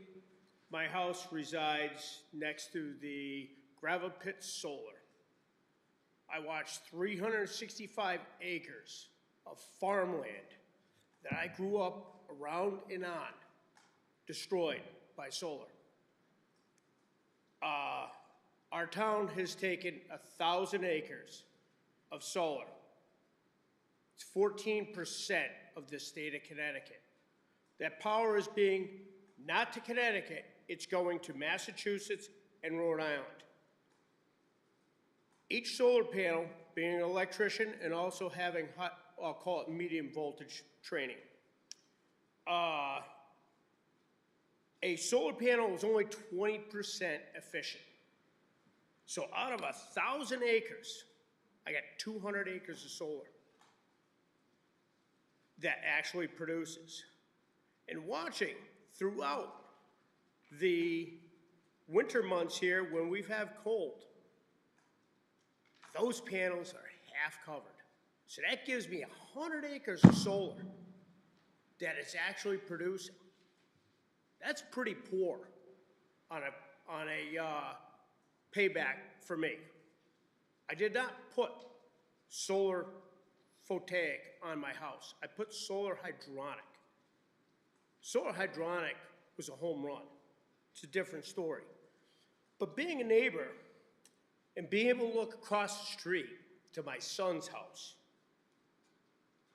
my house resides next to the gravel pit solar. I watched 365 acres of farmland that I grew up around and on destroyed by solar. Our town has taken 1,000 acres of solar. It's 14% of the state of Connecticut. That power is being, not to Connecticut, it's going to Massachusetts and Rhode Island. Each solar panel, being an electrician and also having, I'll call it medium voltage training. A solar panel is only 20% efficient. So out of 1,000 acres, I got 200 acres of solar that actually produces. And watching throughout the winter months here when we have cold, those panels are half covered. So that gives me 100 acres of solar that it's actually producing. That's pretty poor on a payback for me. I did not put solar photovoltaic on my house. I put solar hydronic. Solar hydronic was a home run. It's a different story. But being a neighbor and being able to look across the street to my son's house,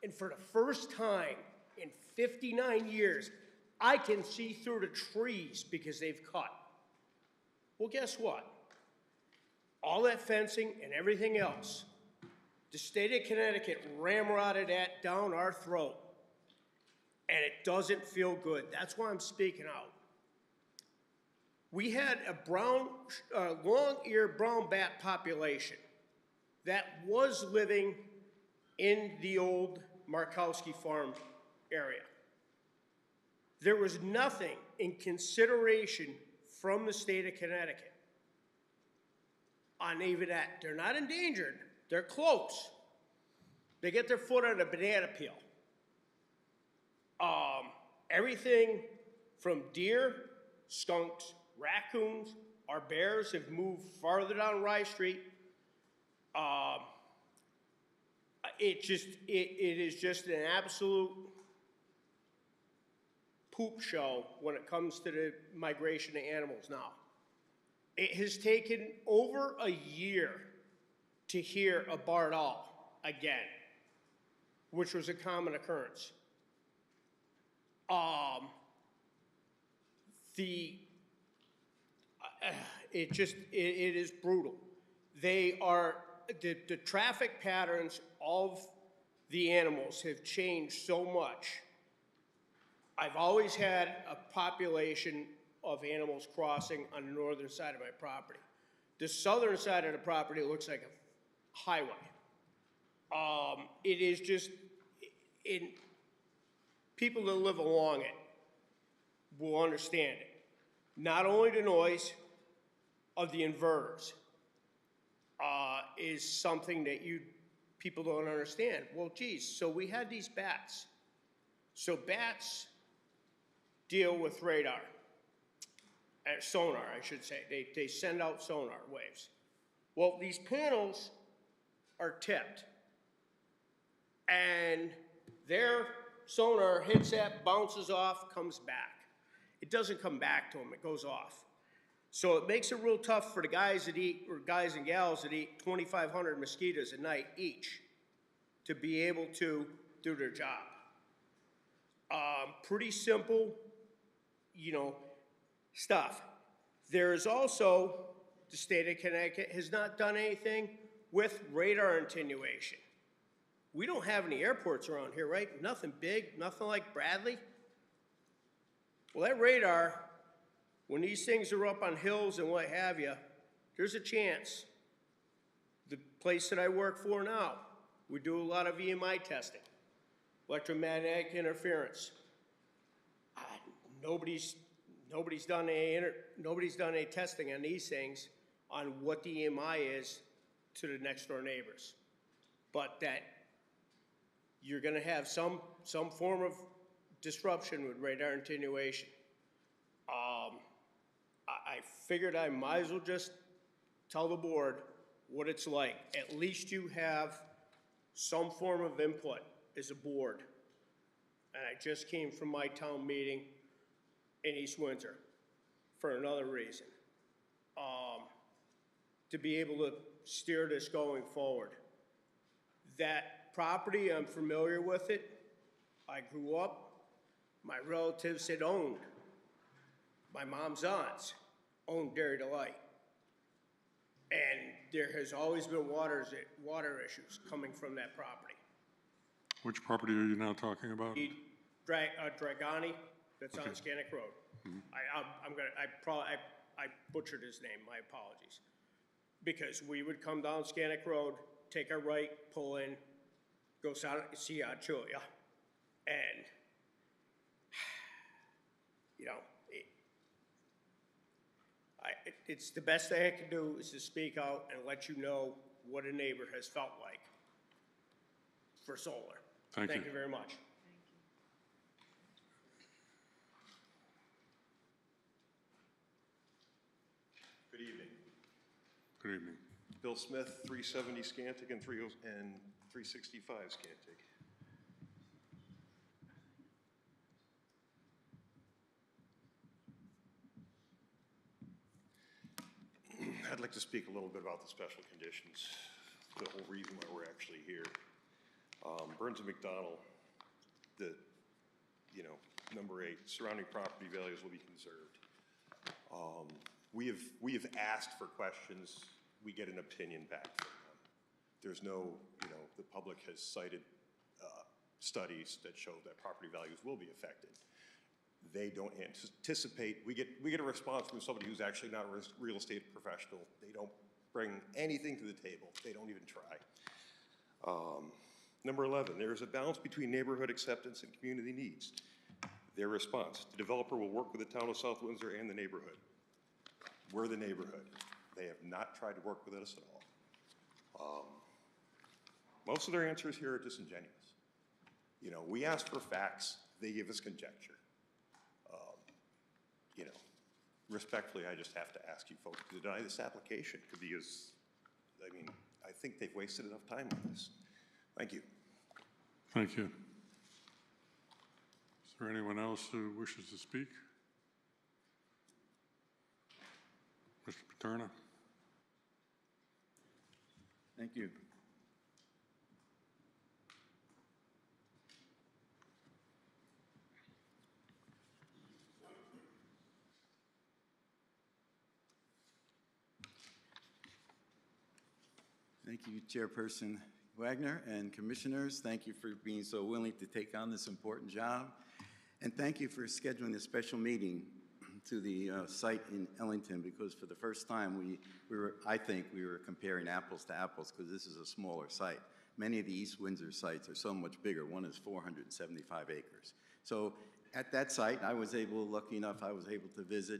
and for the first time in 59 years, I can see through the trees because they've cut. Well, guess what? All that fencing and everything else, the state of Connecticut ramrodded that down our throat, and it doesn't feel good. That's why I'm speaking out. We had a long-eared brown bat population that was living in the old Markowski Farm area. There was nothing in consideration from the state of Connecticut on even that. They're not endangered, they're close. They get their foot on a banana peel. Everything from deer, skunks, raccoons, our bears have moved farther down Rye Street. It is just an absolute poop show when it comes to the migration of animals now. It has taken over a year to hear a barred owl again, which was a common occurrence. It is brutal. They are, the traffic patterns of the animals have changed so much. I've always had a population of animals crossing on the northern side of my property. The southern side of the property looks like a highway. It is just, people that live along it will understand it. Not only the noise of the inverters is something that people don't understand. Well, geez, so we had these bats. So bats deal with radar, sonar, I should say. They send out sonar waves. Well, these panels are tipped, and their sonar hits that, bounces off, comes back. It doesn't come back to them, it goes off. So it makes it real tough for the guys that eat, or guys and gals that eat 2,500 mosquitoes a night each to be able to do their job. Pretty simple, stuff. There is also, the state of Connecticut has not done anything with radar attenuation. We don't have any airports around here, right? Nothing big, nothing like Bradley. Well, that radar, when these things are up on hills and what have you, there's a chance. The place that I work for now, we do a lot of EMI testing, electromagnetic interference. Nobody's done any testing on these things on what the EMI is to the next door neighbors, but that you're going to have some form of disruption with radar attenuation. I figured I might as well just tell the board what it's like. At least you have some form of input as a board. And I just came from my town meeting in East Windsor for another reason. To be able to steer this going forward. That property, I'm familiar with it. I grew up, my relatives had owned, my mom's aunts owned Dairy Delight. And there has always been water issues coming from that property. Which property are you now talking about? Dragani, that's on Okay. Scannick Road. I butchered his name, my apologies. Because we would come down Scannick Road, take a right, pull in, go see Chulia, and, it's the best thing I can do is to speak out and let you know what a neighbor has felt like. for solar. Thank you. Thank you very much. Good evening. Good evening. Bill Smith, 370 Scantic and 365 Scantic. I'd like to speak a little bit about the special conditions, the whole reason why we're actually here. Burns and McDonald, number 8, surrounding property values will be conserved. We have asked for questions, we get an opinion back from them. There's no, the public has cited studies that show that property values will be affected. They don't anticipate, we get a response from somebody who's actually not a real estate professional. They don't bring anything to the table. They don't even try. Number 11, there is a balance between neighborhood acceptance and community needs. Their response, the developer will work with the town of South Windsor and the neighborhood. We're the neighborhood. They have not tried to work with us at all. Most of their answers here are disingenuous. We ask for facts, they give us conjecture. Respectfully, I just have to ask you folks to deny this application because, I think they've wasted enough time on this. Thank you. Thank you. Is there anyone else who wishes to speak? Mr. Paterna? Thank you. Thank you, Chairperson Wagner and Commissioners. Thank you for being so willing to take on this important job. And thank you for scheduling a special meeting to the site in Ellington, because for the first time I think we were comparing apples to apples, because this is a smaller site. Many of the East Windsor sites are so much bigger. One is 475 acres. So at that site, lucky enough, I was able to visit.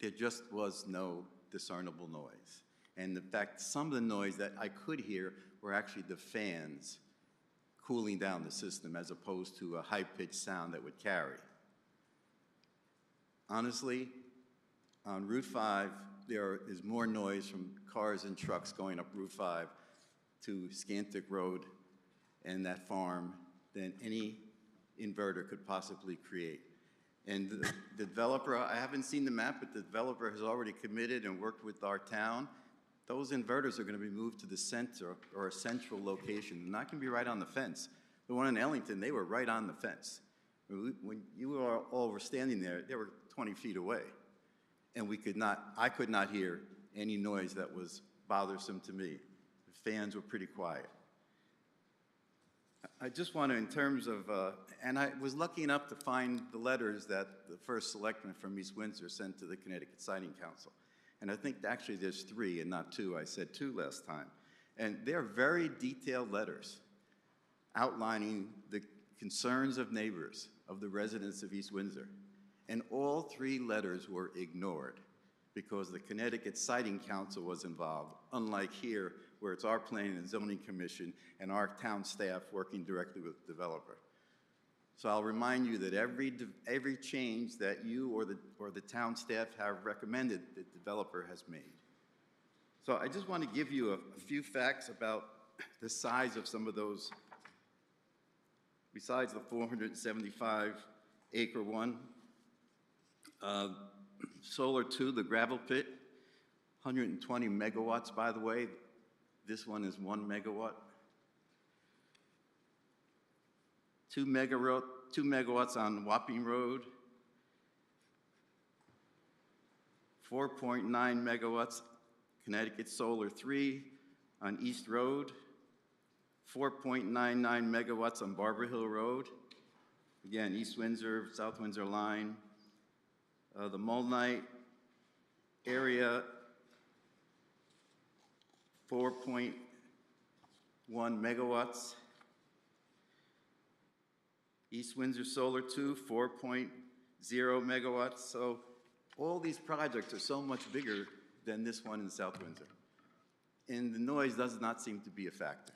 There just was no discernible noise. And in fact, some of the noise that I could hear were actually the fans cooling down the system as opposed to a high-pitched sound that would carry. Honestly, on Route 5, there is more noise from cars and trucks going up Route 5 to Scantic Road and that farm than any inverter could possibly create. And the developer, I haven't seen the map, but the developer has already committed and worked with our town. Those inverters are going to be moved to the center or a central location. They're not going to be right on the fence. The one in Ellington, they were right on the fence. When you all were standing there, they were 20 feet away. And I could not hear any noise that was bothersome to me. The fans were pretty quiet. I just want to, in terms of, and I was lucky enough to find the letters that the first selectman from East Windsor sent to the Connecticut Siting Council. And I think actually there's 3 and not 2. I said 2 last time. And they're very detailed letters outlining the concerns of neighbors, of the residents of East Windsor. And all 3 letters were ignored because the Connecticut Siting Council was involved, unlike here where it's our Planning and Zoning Commission and our town staff working directly with the developer. So I'll remind you that every change that you or the town staff have recommended, the developer has made. So I just want to give you a few facts about the size of some of those. Besides the 475 acre one, Solar 2, the gravel pit, 120 megawatts, by the way. This one is 1 megawatt. 2 megawatts on Wapping Road, 4.9 megawatts, Connecticut Solar 3 on East Road, 4.99 megawatts on Barber Hill Road. Again, East Windsor, South Windsor line. The Molnite area, 4.1 megawatts. East Windsor Solar 2, 4.0 megawatts. So all these projects are so much bigger than this one in South Windsor. And the noise does not seem to be a factor.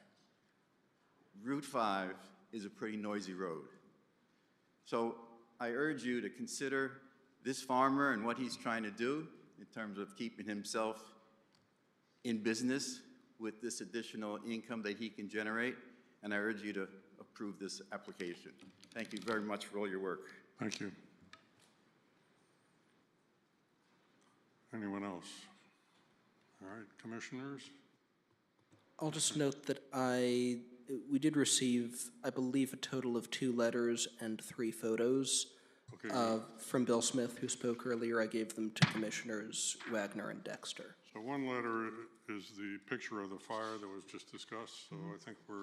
Route 5 is a pretty noisy road. So I urge you to consider this farmer and what he's trying to do in terms of keeping himself in business with this additional income that he can generate, and I urge you to approve this application. Thank you very much for all your work. Thank you. Anyone else? All right, commissioners? I'll just note that we did receive, I believe, a total of 2 letters and 3 photos from Bill Smith, who spoke earlier. I gave them to Commissioners Wagner and Dexter. So one letter is the picture of the fire that was just discussed, so I think we're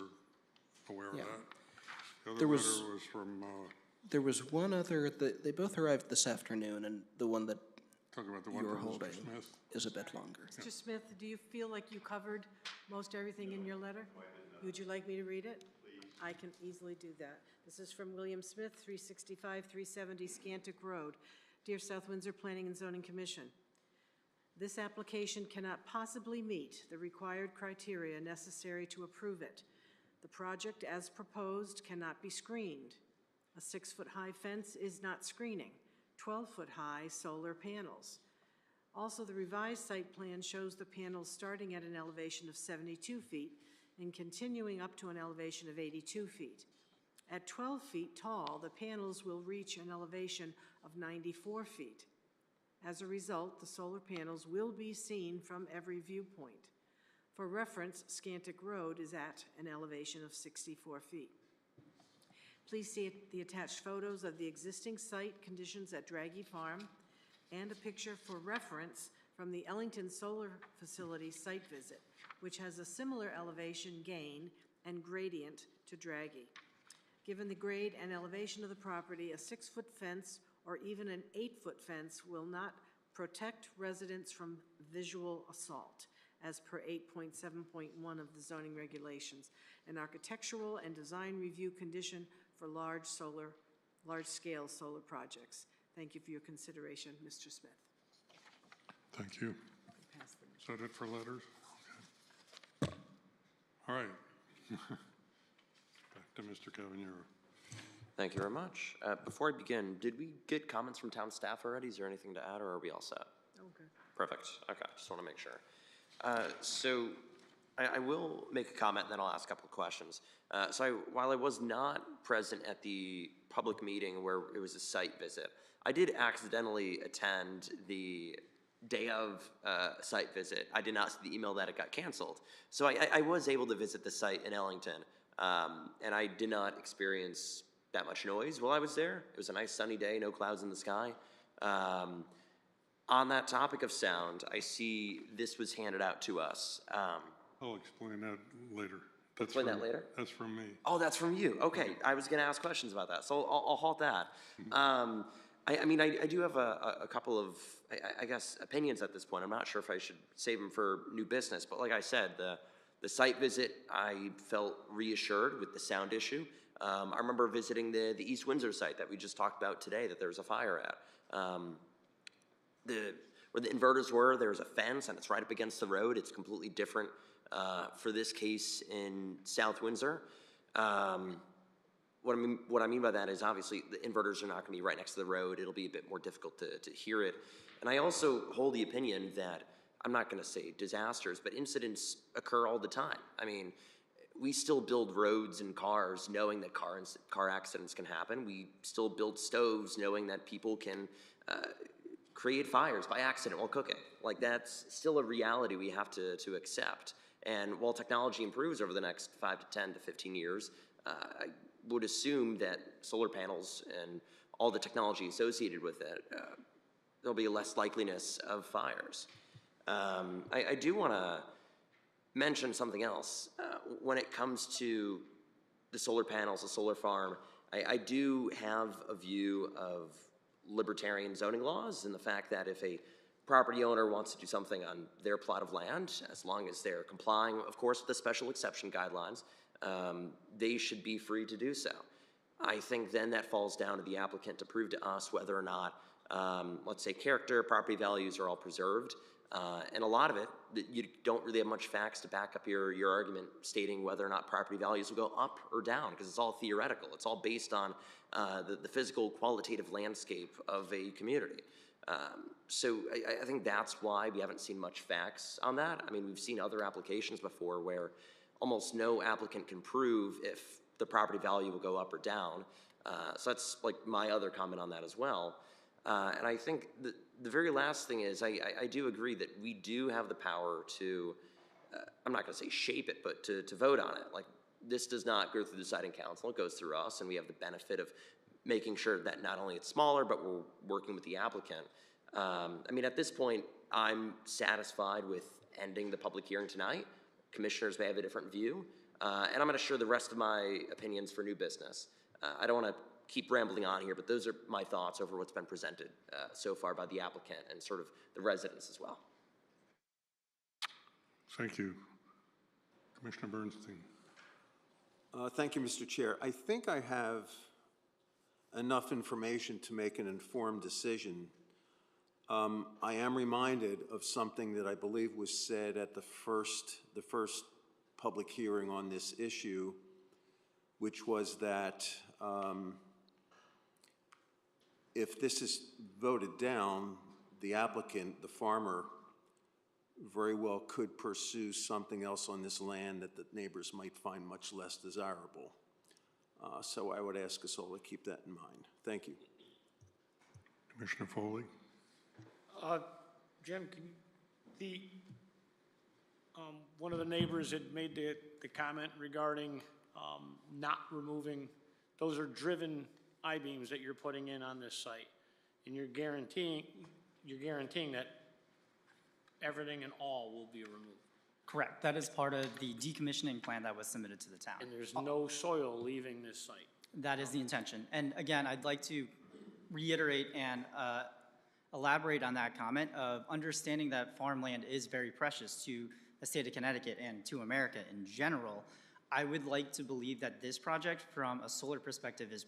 aware of that. The other letter was from... there was one other, they both arrived this afternoon, and the one that talking about the one you're from Mr. holding Smith? is a bit longer. Mr. Smith, do you feel like you covered most everything in your letter? Would you like me to read it? Please. I can easily do that. This is from William Smith, 365, 370 Scantic Road. Dear South Windsor Planning and Zoning Commission, this application cannot possibly meet the required criteria necessary to approve it. The project as proposed cannot be screened. A 6-foot-high fence is not screening. 12-foot-high solar panels. Also, the revised site plan shows the panels starting at an elevation of 72 feet and continuing up to an elevation of 82 feet. At 12 feet tall, the panels will reach an elevation of 94 feet. As a result, the solar panels will be seen from every viewpoint. For reference, Scantic Road is at an elevation of 64 feet. Please see the attached photos of the existing site conditions at Draghi Farm and a picture for reference from the Ellington Solar Facility site visit, which has a similar elevation gain and gradient to Draghi. Given the grade and elevation of the property, a 6-foot fence or even an 8-foot fence will not protect residents from visual assault, as per 8.7.1 of the zoning regulations, an architectural and design review condition for large-scale solar projects. Thank you for your consideration, Mr. Smith. Thank you. Is that it for letters? Okay. All right. Back to Mr. Cavagnero. Thank you very much. Before I begin, did we get comments from town staff already? Is there anything to add, or are we all set? Okay. Perfect. Okay, just want to make sure. So I will make a comment, and then I'll ask a couple of questions. While I was not present at the public meeting where it was a site visit, I did accidentally attend the day of site visit. I did not see the email that it got canceled. So I was able to visit the site in Ellington, and I did not experience that much noise while I was there. It was a nice sunny day, no clouds in the sky. On that topic of sound, I see this was handed out to us. I'll explain that later. Explain that later? That's from me. Oh, that's from you. Okay, I was going to ask questions about that, so I'll halt that. I mean, I do have a couple of, I guess, opinions at this point. I'm not sure if I should save them for new business, but like I said, the site visit, I felt reassured with the sound issue. I remember visiting the East Windsor site that we just talked about today that there was a fire at. Where the inverters were, there was a fence, and it's right up against the road. It's completely different for this case in South Windsor. What I mean by that is obviously the inverters are not going to be right next to the road. It'll be a bit more difficult to hear it. And I also hold the opinion that, I'm not going to say disasters, but incidents occur all the time. I mean, we still build roads and cars knowing that car accidents can happen. We still build stoves knowing that people can create fires by accident while cooking. Like, that's still a reality we have to accept. And while technology improves over the next 5 to 10 to 15 years, I would assume that solar panels and all the technology associated with it, there'll be less likeliness of fires. I do want to mention something else. When it comes to the solar panels, the solar farm, I do have a view of libertarian zoning laws and the fact that if a property owner wants to do something on their plot of land, as long as they're complying, of course, with the special exception guidelines, they should be free to do so. I think then that falls down to the applicant to prove to us whether or not let's say, character, property values are all preserved. And a lot of it, you don't really have much facts to back up your argument stating whether or not property values will go up or down, because it's all theoretical. It's all based on the physical, qualitative landscape of a community. So I think that's why we haven't seen much facts on that. I mean, we've seen other applications before where almost no applicant can prove if the property value will go up or down. So that's like my other comment on that as well. And I think the very last thing is I do agree that we do have the power to, I'm not going to say shape it, but to vote on it. Like, this does not go through the deciding council, it goes through us, and we have the benefit of making sure that not only it's smaller, but we're working with the applicant. I mean, at this point, I'm satisfied with ending the public hearing tonight. Commissioners may have a different view, and I'm going to share the rest of my opinions for new business. I don't want to keep rambling on here, but those are my thoughts over what's been presented so far by the applicant and sort of the residents as well. Thank you. Commissioner Bernstein. Thank you, Mr. Chair. I think I have enough information to make an informed decision. I am reminded of something that I believe was said at the first public hearing on this issue, which was that if this is voted down, the applicant, the farmer, very well could pursue something else on this land that the neighbors might find much less desirable. So I would ask us all to keep that in mind. Thank you. Commissioner Foley. Jim, one of the neighbors had made the comment regarding not removing, those are driven I-beams that you're putting in on this site, and you're guaranteeing that everything and all will be removed. Correct. That is part of the decommissioning plan that was submitted to the town. And there's no soil leaving this site. That is the intention. And again, I'd like to reiterate and elaborate on that comment of understanding that farmland is very precious to the state of Connecticut and to America in general. I would like to believe that this project, from a solar perspective, is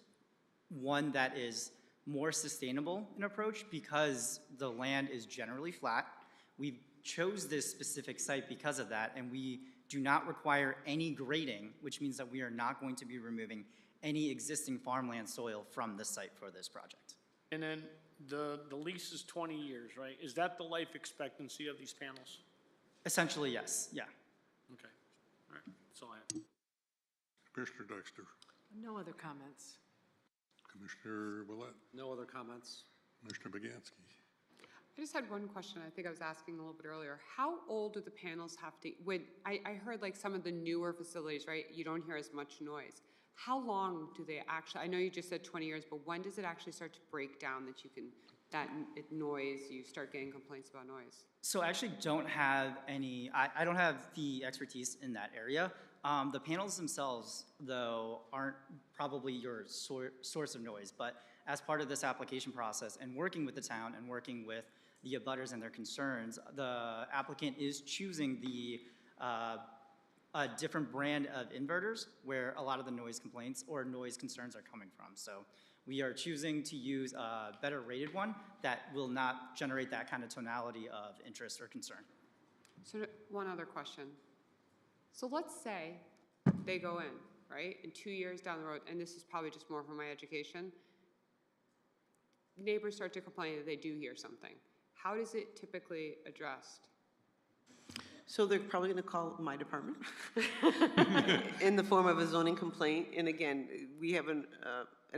one that is more sustainable in approach because the land is generally flat. We chose this specific site because of that, and we do not require any grading, which means that we are not going to be removing any existing farmland soil from the site for this project. And then the lease is 20 years, right? Is that the life expectancy of these panels? Essentially, yes. Yeah. Okay. All right. That's all I have. Commissioner Dexter. No other comments. Commissioner Willett. No other comments. Commissioner Baganski. I just had one question I think I was asking a little bit earlier. How old do the panels have to, I heard like some of the newer facilities, right, you don't hear as much noise. How long do they actually, I know you just said 20 years, but when does it actually start to break down that you can, noise, you start getting complaints about noise? So I actually don't have any, I don't have the expertise in that area. The panels themselves, though, aren't probably your source of noise, but as part of this application process and working with the town and working with the abutters and their concerns, the applicant is choosing a different brand of inverters where a lot of the noise complaints or noise concerns are coming from. So we are choosing to use a better rated one that will not generate that kind of tonality of interest or concern. So one other question. So let's say they go in, right, and 2 years down the road, and this is probably just more for my education, neighbors start to complain that they do hear something. How does it typically addressed? So they're probably going to call my department in the form of a zoning complaint. And again, we have an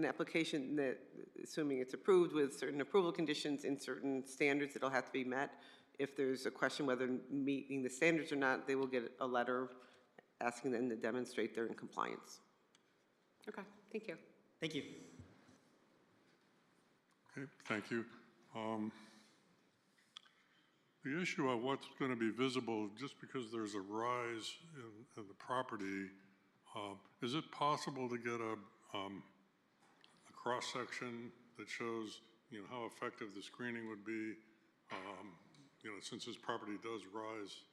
application that, assuming it's approved with certain approval conditions and certain standards that'll have to be met. If there's a question whether meeting the standards or not, they will get a letter asking them to demonstrate they're in compliance. Okay, thank you. Thank you. Okay, thank you. The issue of what's going to be visible, just because there's a rise in the property, is it possible to get a cross-section that shows, how effective the screening would be, since this property does rise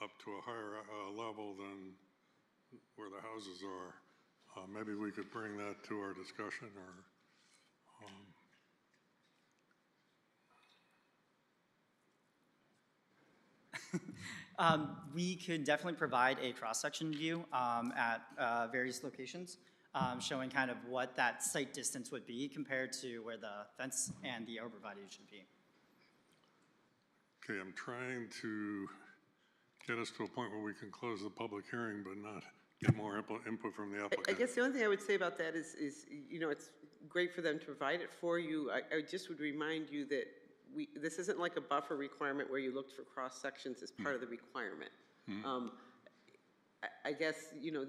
up to a higher level than where the houses are? Maybe we could bring that to our discussion, or We could definitely provide a cross-section view at various locations, showing kind of what that site distance would be compared to where the fence and the arborvitae should be. Okay, I'm trying to get us to a point where we can close the public hearing, but not get more input from the I applicant. guess the only thing I would say about that is, you know, it's great for them to provide it for you. I just would remind you that this isn't like a buffer requirement where you looked for cross-sections as part of the requirement. I guess, you know,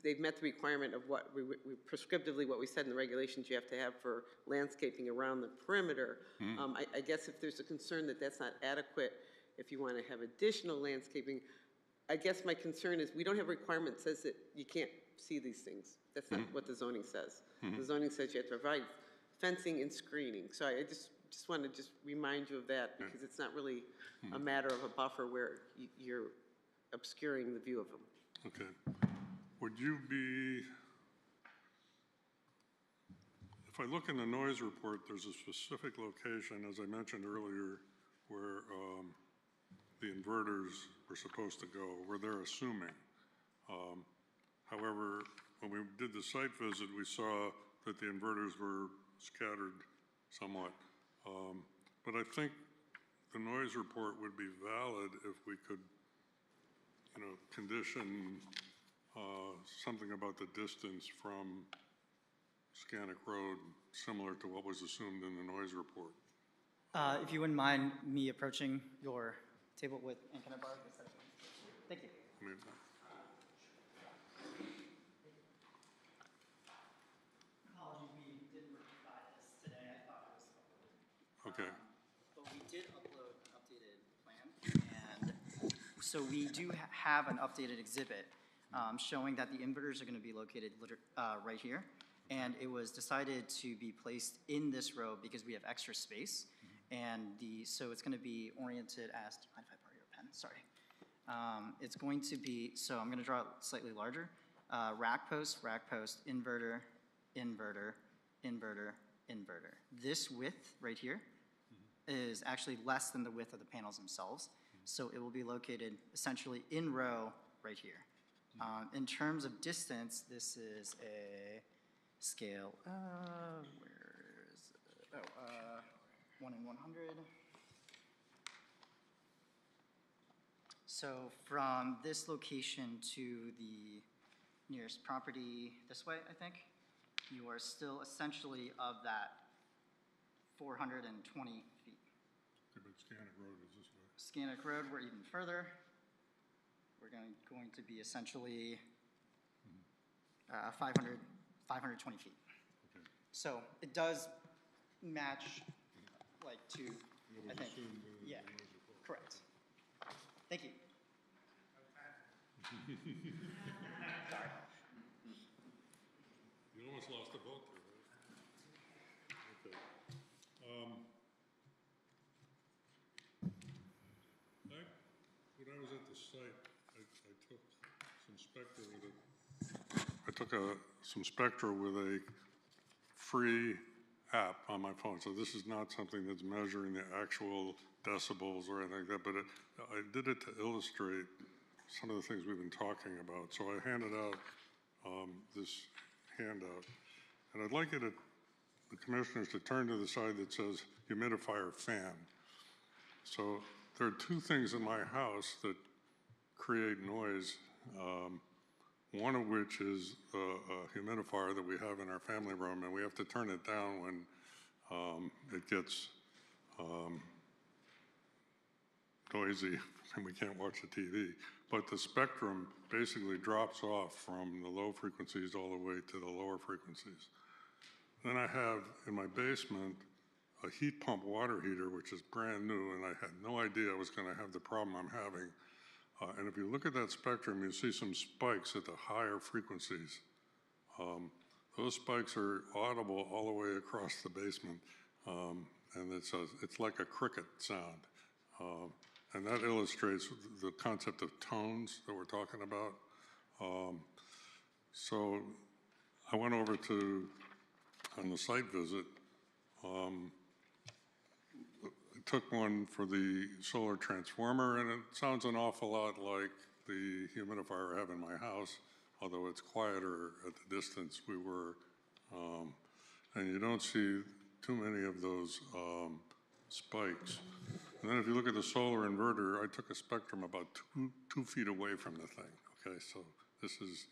they've met the requirement of what prescriptively what we said in the regulations you have to have for landscaping around the perimeter. I guess if there's a concern that that's not adequate, if you want to have additional landscaping, I guess my concern is we don't have a requirement that says that you can't see these things. That's not what the zoning says. The zoning says you have to provide fencing and screening. So I just want to just remind you of that because it's not really a matter of a buffer where you're obscuring the view of them. Okay. Would you be, if I look in the noise report, there's a specific location, as I mentioned earlier, where the inverters were supposed to go, where they're assuming. However, when we did the site visit, we saw that the inverters were scattered somewhat. But I think the noise report would be valid if we could, you know, condition something about the distance from Scannick Road, similar to what was assumed in the noise report. If you wouldn't mind me approaching your table with, and can I borrow this? Thank you. I mean, Apologies, we didn't provide this today. I thought it was. okay. But we did upload an updated plan, and so we do have an updated exhibit showing that the inverters are going to be located right here, and it was decided to be placed in this row because we have extra space, and so it's going to be oriented as. Do you mind if I borrow your pen? Sorry. It's going to be, so I'm going to draw it slightly larger. Rack post, inverter, inverter, inverter, inverter. This width right here is actually less than the width of the panels themselves. So it will be located essentially in row right here. In terms of distance, this is a scale of, where is it? 1 in 100. So from this location to the nearest property this way, I think, you are still essentially of that 420 feet. Okay, but Scannick Road is this way. Scannick Road, we're even further. We're going to be essentially 520 feet. Okay. So it does match, like, to, I think, yeah, correct. Thank you. Sorry. You almost lost a vote there, right? Okay. When I was at the site, I took some Spectra with some Spectra with a free app on my phone. So this is not something that's measuring the actual decibels or anything like that, but I did it to illustrate some of the things we've been talking about. So I handed out this handout, and I'd like the commissioners to turn to the side that says humidifier fan. So there are two things in my house that create noise, one of which is a humidifier that we have in our family room, and we have to turn it down when it gets noisy and we can't watch the TV. But the spectrum basically drops off from the low frequencies all the way to the lower frequencies. Then I have in my basement a heat pump water heater, which is brand new, and I had no idea I was going to have the problem I'm having. And if you look at that spectrum, you see some spikes at the higher frequencies. Those spikes are audible all the way across the basement, and it's like a cricket sound. And that illustrates the concept of tones that we're talking about. So I went over to, on the site visit, took one for the solar transformer, and it sounds an awful lot like the humidifier I have in my house, although it's quieter at the distance we were. And you don't see too many of those spikes. And then if you look at the solar inverter, I took a spectrum about two feet away from the thing, okay? So this is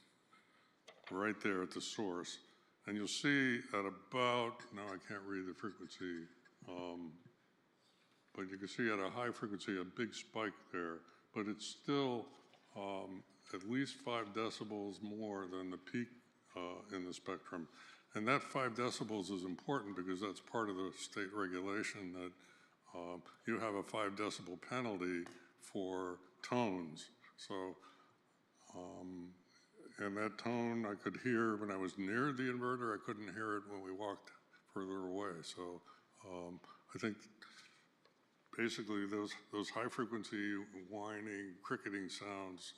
right there at the source. And you'll see at about, now I can't read the frequency, but you can see at a high frequency a big spike there, but it's still at least 5 decibels more than the peak in the spectrum. And that 5 decibels is important because that's part of the state regulation that you have a 5 decibel penalty for tones. So, and that tone I could hear when I was near the inverter. I couldn't hear it when we walked further away. So I think basically those high frequency whining, cricketing sounds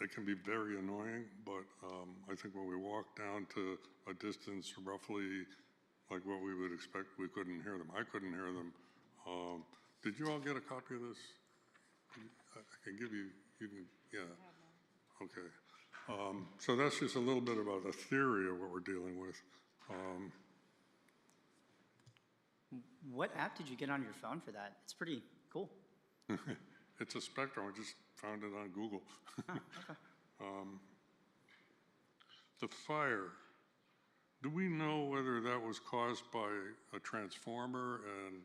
they can be very annoying, but I think when we walk down to a distance roughly like what we would expect, we couldn't hear them. I couldn't hear them. Did you all get a copy of this? I can give you can, yeah, okay. So that's just a little bit about the theory of what we're dealing with. What app did you get on your phone for that? It's pretty cool. It's a spectrum. I just found it on Google. Oh, okay. The fire, do we know whether that was caused by a transformer, and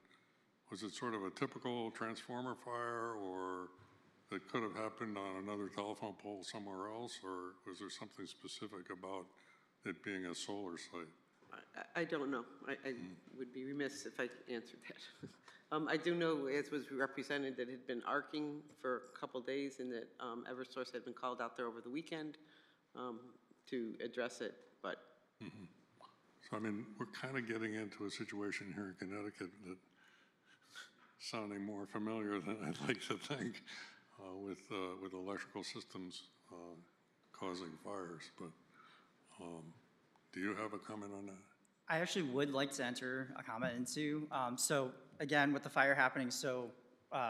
was it sort of a typical transformer fire, or it could have happened on another telephone pole somewhere else, or was there something specific about it being a solar site? I don't know. I would be remiss if I answered that. I do know, as was represented, that it had been arcing for a couple days and that Eversource had been called out there over the weekend to address it, but. So, I mean, we're kind of getting into a situation here in Connecticut that sounding more familiar than I'd like to think with electrical systems causing fires, but do you have a comment on that? I actually would like to enter a comment into. So again, with the fire happening so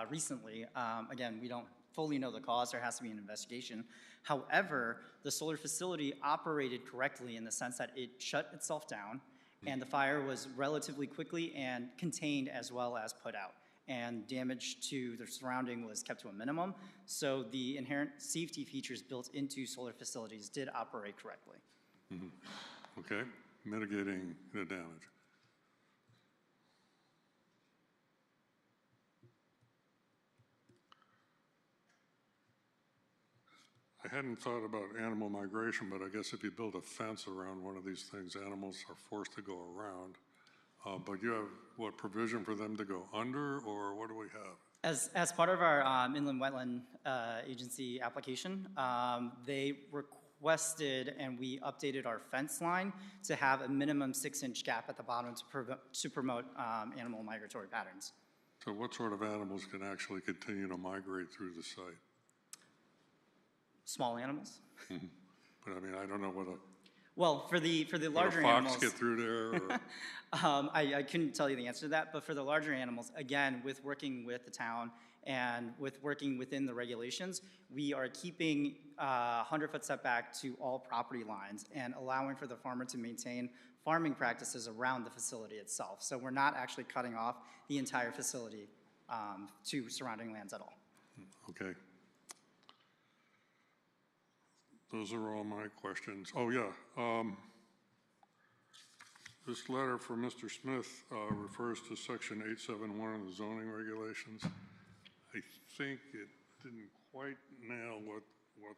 recently, again, we don't fully know the cause. There has to be an investigation. However, the solar facility operated correctly in the sense that it shut itself down, and the fire was relatively quickly and contained as well as put out. And damage to the surrounding was kept to a minimum. So the inherent safety features built into solar facilities did operate correctly. Okay, mitigating the damage. I hadn't thought about animal migration, but I guess if you build a fence around one of these things, animals are forced to go around. But you have, what, provision for them to go under, or what do we have? As part of our Inland Wetland Agency application, they requested and we updated our fence line to have a minimum 6-inch gap at the bottom to promote animal migratory patterns. So what sort of animals can actually continue to migrate through the site? Small animals. But I mean, I don't know what a... Well, for the larger fox animals, get through there? Or? I couldn't tell you the answer to that, but for the larger animals, again, with working with the town and with working within the regulations, we are keeping 100-foot setback to all property lines and allowing for the farmer to maintain farming practices around the facility itself. So we're not actually cutting off the entire facility to surrounding lands at all. Okay. Those are all my questions. Oh, yeah. This letter from Mr. Smith refers to Section 871 of the zoning regulations. I think it didn't quite nail what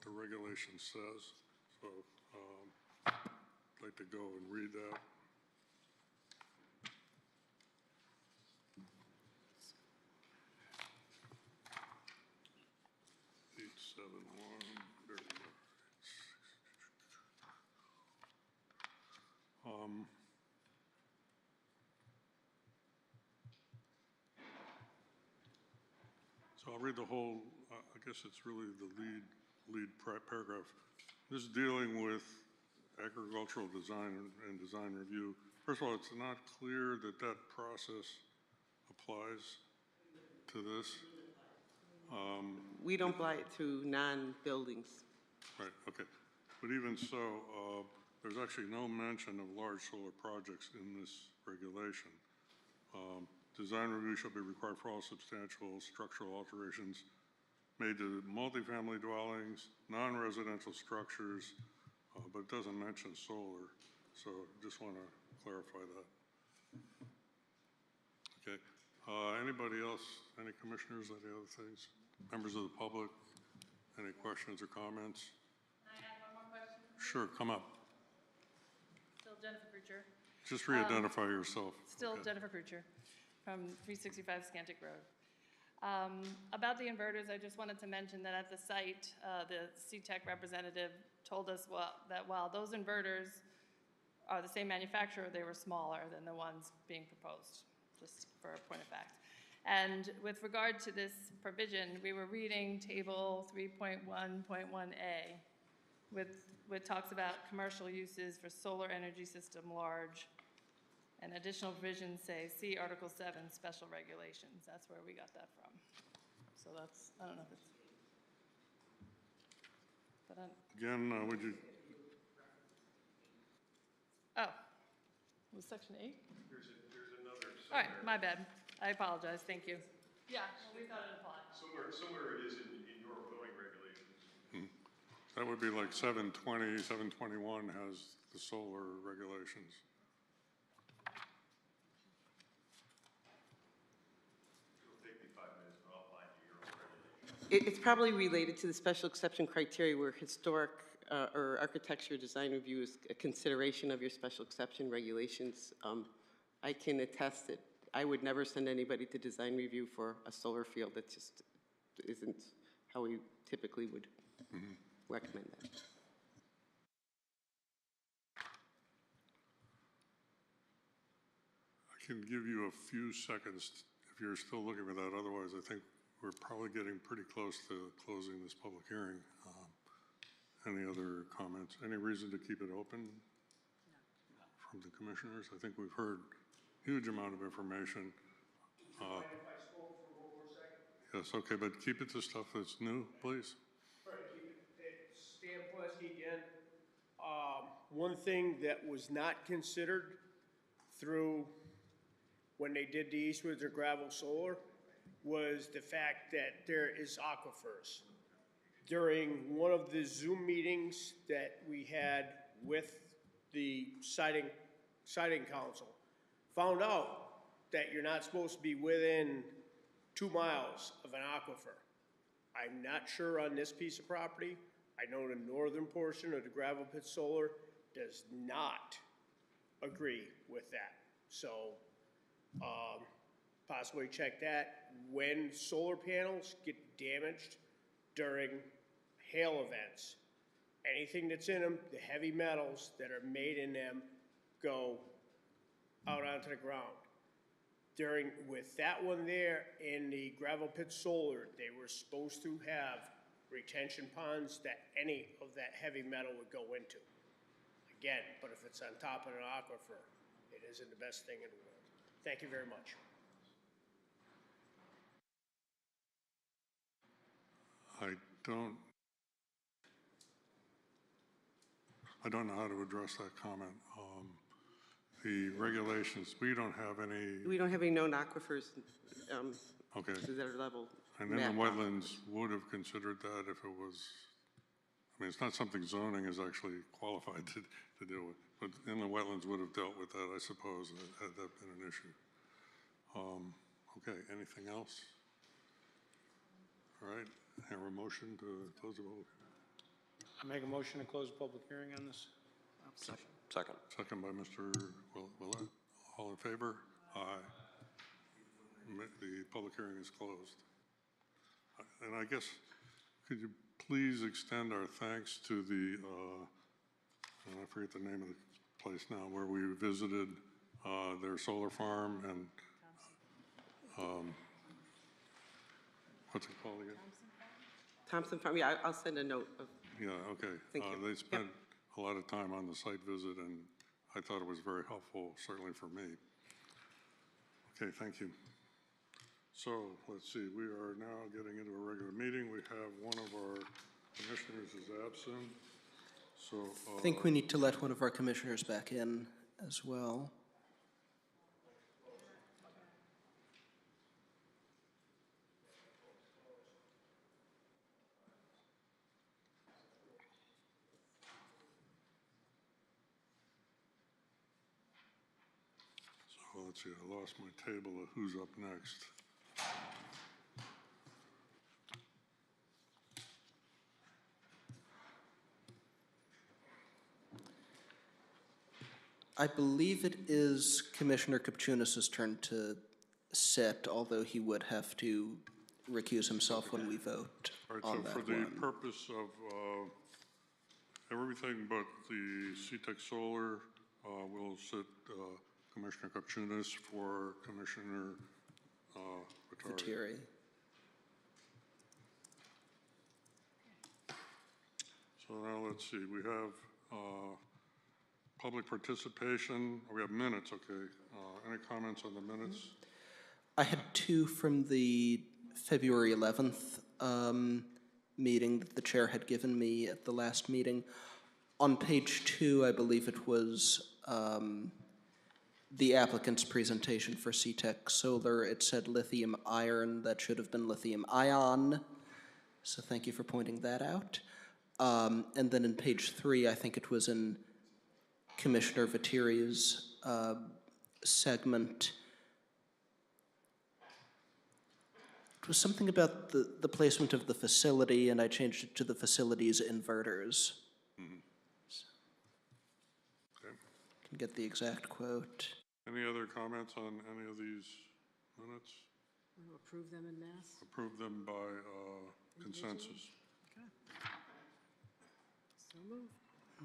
the regulation says, so I'd like to go and read that. So I'll read the whole, I guess it's really the lead paragraph. This is dealing with agricultural design and design review first of all, it's not clear that that process applies to this. We don't apply it to non-buildings. Right, okay. But even so, there's actually no mention of large solar projects in this regulation. Design review shall be required for all substantial structural alterations made to multifamily dwellings, non-residential structures, but it doesn't mention solar. So just want to clarify that. Okay. Anybody else, any commissioners, any other things? Members of the public, any questions or comments? I have one more question. Sure, come up. Still Jennifer Preacher. Just re-identify yourself. Still Okay. Jennifer Preacher from 365 Scantic Road. About the inverters, I just wanted to mention that at the site, the CTEC representative told us that while those inverters are the same manufacturer, they were smaller than the ones being proposed, just for a point of fact. And with regard to this provision, we were reading table 3.1.1A, which talks about commercial uses for solar energy system large, and additional provisions say, see Article 7, special regulations. That's where we got that from. So that's, I don't know if it's, but Again, would you, oh, was section 8? There's another. All right, my bad. I apologize, thank you. Yeah, well, we thought it applied. Somewhere it is in your zoning regulations. that would be like 720, 721 has the solar regulations. It'll take me 5 minutes, but I'll find you your own regulations. It's probably related to the special exception criteria where historic or architecture design review is a consideration of your special exception regulations. I can attest that I would never send anybody to design review for a solar field. That just isn't how we typically would recommend that. I can give you a few seconds if you're still looking for that. Otherwise, I think we're probably getting pretty close to closing this public hearing. Any other comments? Any reason to keep it open from the commissioners? I think we've heard huge amount of information. If I spoke for one more second? Yes, okay, but keep it to stuff that's new, please. All right, keep it. Stan Plesky again. One thing that was not considered through when they did the Eastwoods or gravel solar was the fact that there is aquifers. During one of the Zoom meetings that we had with the siting council, found out that you're not supposed to be within 2 miles of an aquifer. I'm not sure on this piece of property. I know the northern portion of the gravel pit solar does not agree with that. So possibly check that. When solar panels get damaged during hail events, anything that's in them, the heavy metals that are made in them go out onto the ground. With that one there in the gravel pit solar, they were supposed to have retention ponds that any of that heavy metal would go into. Again, but if it's on top of an aquifer, it isn't the best thing in the world. Thank you very much. I don't know how to address that comment. The regulations, we don't have any. We don't have any known aquifers Okay. to their level. And then the mapped out. wetlands would have considered that if it was, I mean, it's not something zoning is actually qualified to deal with, but in the wetlands would have dealt with that, I suppose, had that been an issue. Okay, anything else? All right, have a motion to close the vote. I make a motion to close the public hearing on this. Second. Second by Mr. Willett. All in favor? Aye. The public hearing is closed. And I guess, could you please extend our thanks to the, I forget the name of the place now, where we visited their solar farm and, what's it called again? Thompson Farm, yeah, I'll send a note of, Yeah, okay. Thank you. They spent a lot of time on the site visit, and I thought it was very helpful, certainly for me. Okay, thank you. So, let's see, we are now getting into a regular meeting. We have one of our commissioners is absent, so. I think we need to let one of our commissioners back in as well. So, let's see, I lost my table of who's up next. I believe it is Commissioner Kupchunis's turn to sit, although he would have to recuse himself when we vote All right, on so that for the one. purpose of everything but the CTEC Solar, we'll sit Commissioner Kupchunis for Commissioner Vitari. Viteri. So now let's see, we have public participation, we have minutes, okay. Any comments on the minutes? I had two from the February 11th meeting that the chair had given me at the last meeting. On page 2, I believe it was the applicant's presentation for CTEC Solar. It said lithium iron, that should have been lithium ion. So thank you for pointing that out. And then in page 3, I think it was in Commissioner Viteri's segment. It was something about the placement of the facility, and I changed it to the facility's inverters. Okay. Can get the exact quote. Any other comments on any of these minutes? We'll approve them in mass. Approve them by consensus. Okay. So moved.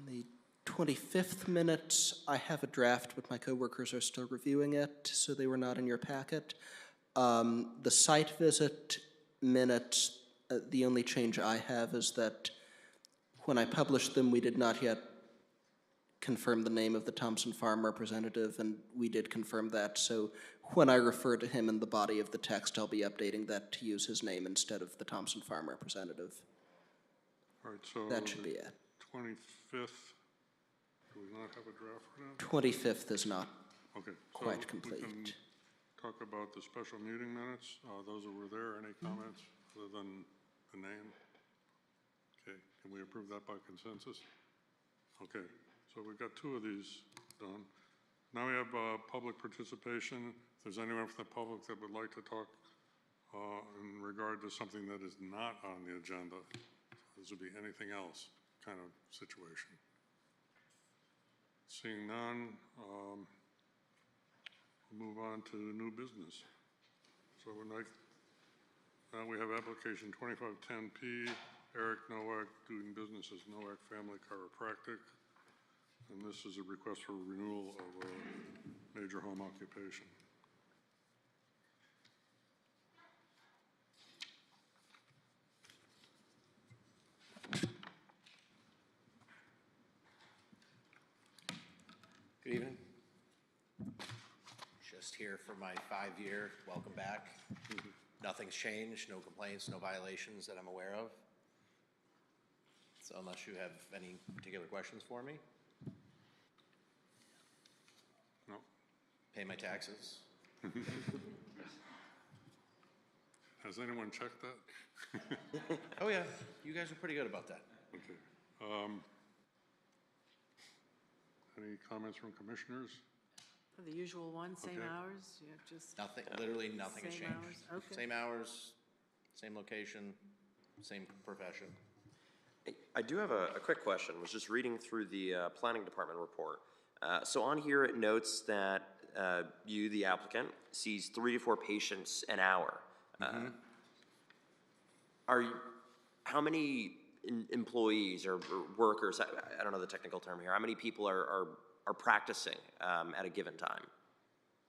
The 25th minutes, I have a draft, but my coworkers are still reviewing it, so they were not in your packet. The site visit minutes, the only change I have is that when I published them, we did not yet confirm the name of the Thompson Farm representative, and we did confirm that. So when I refer to him in the body of the text, I'll be updating that to use his name instead of the Thompson Farm representative. All right, so. That should be it. 25th, do we not have a draft for that? 25th is not Okay. quite so complete. We can talk about the special meeting minutes, those that were there. Any comments other than the name? Okay, can we approve that by consensus? Okay, so we've got two of these done. Now we have public participation. If there's anyone from the public that would like to talk in regard to something that is not on the agenda, this would be anything else kind of situation. Seeing none, we'll move on to new business. So now we have application 2510P, Eric Nowak, doing business as Nowak Family Chiropractic. And this is a request for renewal of a major home occupation. Good evening. Just here for my 5-year welcome back. Nothing's changed, no complaints, no violations that I'm aware of. So unless you have any particular questions for me? No. Pay my taxes. Has anyone checked that? Oh yeah, you guys are pretty good about that. Okay. Any comments from commissioners? For the usual one, same Okay. hours, you have just. Nothing, literally nothing has Same changed. hours, okay. Same hours, same location, same profession. I do have a quick question. I was just reading through the planning department report. So on here, it notes that you, the applicant, sees 3 to 4 patients an hour. How many employees or workers, I don't know the technical term here, how many people are practicing at a given time?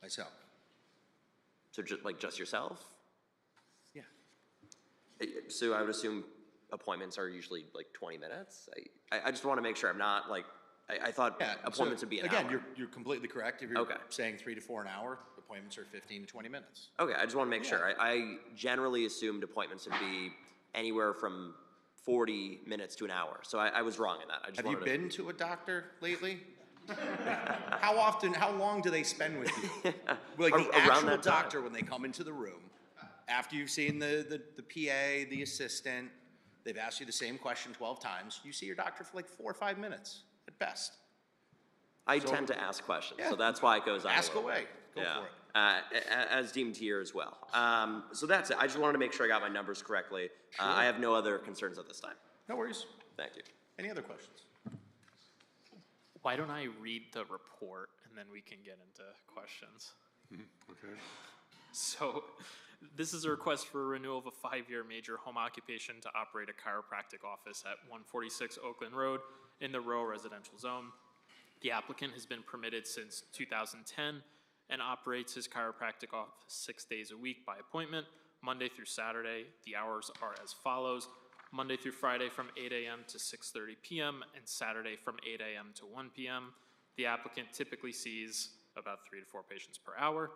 Myself. So just yourself? Yeah. So I would assume appointments are usually like 20 minutes? I just want to make sure I'm not like I thought Yeah, appointments so, would be an again, hour. you're completely correct. If you're Okay. saying 3 to 4 an hour, appointments are 15 to 20 minutes. Okay, I just want to make sure. I generally assumed appointments would be anywhere from 40 minutes to an hour, so I was wrong in that. I just Have you wanted to- been to a doctor lately? How long do they spend with you? Like the Around actual that time. doctor, when they come into the room, after you've seen the PA, the assistant, they've asked you the same question 12 times, you see your doctor for like 4 or 5 minutes at best. I So- tend to ask questions, Yeah. so that's why it goes on. a Ask little away. bit. Go Yeah. for it. As deemed here as well. So that's it. I just wanted to make sure I got my numbers correctly. I have no other concerns at this time. No worries. Thank you. Any other questions? Why don't I read the report and then we can get into questions? Okay. So, this is a request for a renewal of a 5-year major home occupation to operate a chiropractic office at 146 Oakland Road in the rural residential zone. The applicant has been permitted since 2010 and operates his chiropractic office 6 days a week by appointment, Monday through Saturday. The hours are as follows: Monday through Friday from 8 a.m. to 6:30 p.m. and Saturday from 8 a.m. to 1 p.m. The applicant typically sees about 3 to 4 patients per hour.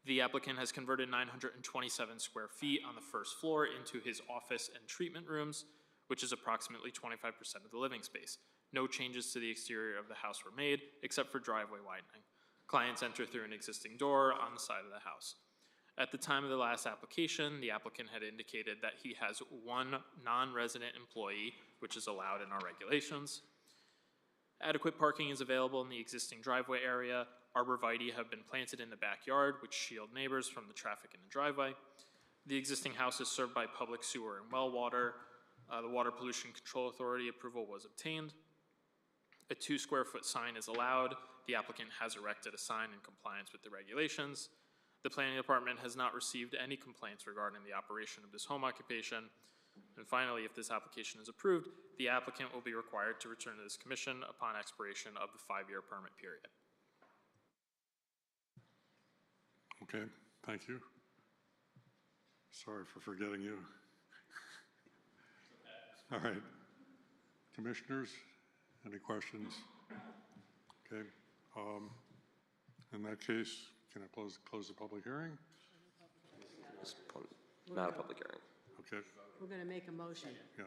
The applicant has converted 927 square feet on the first floor into his office and treatment rooms, which is approximately 25% of the living space. No changes to the exterior of the house were made, except for driveway widening. Clients enter through an existing door on the side of the house. At the time of the last application, the applicant had indicated that he has 1 non-resident employee, which is allowed in our regulations. Adequate parking is available in the existing driveway area. Arborvitae have been planted in the backyard, which shield neighbors from the traffic in the driveway. The existing house is served by public sewer and well water. The Water Pollution Control Authority approval was obtained. A 2 square foot sign is allowed. The applicant has erected a sign in compliance with the regulations. The planning department has not received any complaints regarding the operation of this home occupation. And finally, if this application is approved, the applicant will be required to return to this commission upon expiration of the 5-year permit period. Okay, thank you. Sorry for forgetting you. All right. Commissioners, any questions? Okay. In that case, can I close the public hearing? Not a public hearing. Okay, We're going to make a motion. yeah.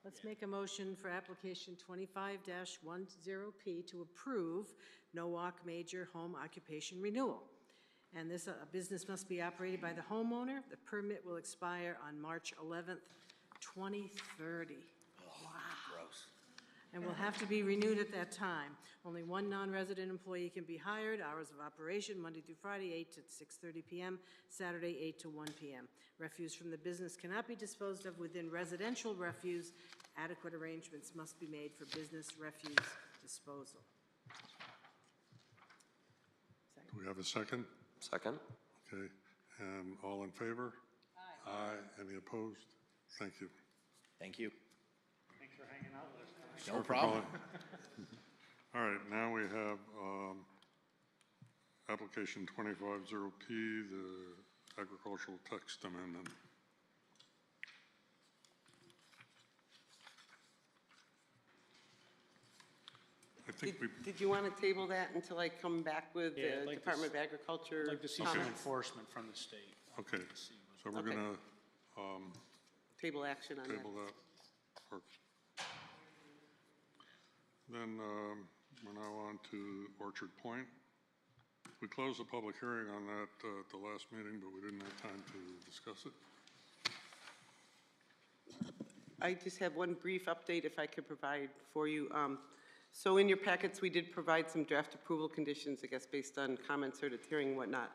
Let's make a motion for application 25-10P to approve Nowak Major Home Occupation Renewal. And this business must be operated by the homeowner. The permit will expire on March 11th, 2030. Gross. And will have to be renewed at that time. Only 1 non-resident employee can be hired. Hours of operation, Monday through Friday, 8 to 6:30 p.m., Saturday, 8 to 1 p.m. Refuse from the business cannot be disposed of within residential refuse. Adequate arrangements must be made for business refuse disposal. Do we have a second? Second. Okay, and all in favor? Aye. Aye. Any opposed? Thank you. Thank you. Thanks for hanging out with us. Sorry No for problem. calling. All right, now we have application 250P, the agricultural text amendment. I think we, Did you want to table that until I come back with Yeah, I'd the like to Department of Agriculture? I'd like to see some comments? enforcement from the state. okay, so we're Okay. gonna Table action on that. table that. Then we're now on to Orchard Point. We closed the public hearing on that at the last meeting, but we didn't have time to discuss it. I just have one brief update if I could provide for you. So in your packets, we did provide some draft approval conditions, I guess, based on comments heard at the hearing and whatnot.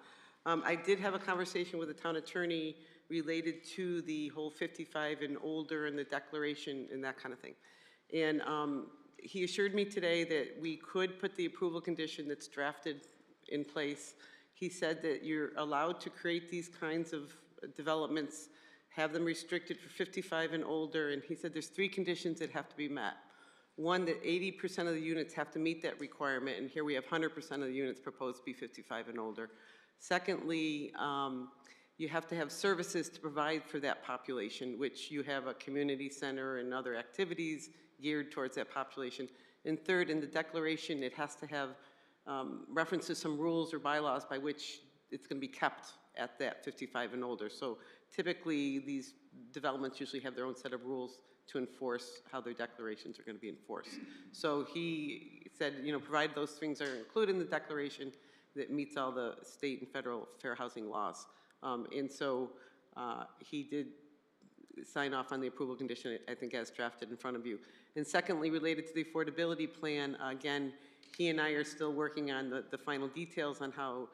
I did have a conversation with the town attorney related to the whole 55 and older and the declaration and that kind of thing. And he assured me today that we could put the approval condition that's drafted in place. He said that you're allowed to create these kinds of developments, have them restricted for 55 and older, and he said there's 3 conditions that have to be met. One, that 80% of the units have to meet that requirement, and here we have 100% of the units proposed to be 55 and older. Secondly, you have to have services to provide for that population, which you have a community center and other activities geared towards that population. And third, in the declaration, it has to have reference to some rules or bylaws by which it's going to be kept at that 55 and older. So typically, these developments usually have their own set of rules to enforce how their declarations are going to be enforced. So he said, you know, provided those things are included in the declaration, that meets all the state and federal fair housing laws. And so he did sign off on the approval condition, I think, as drafted in front of you. And secondly, related to the affordability plan, again, he and I are still working on the final details on how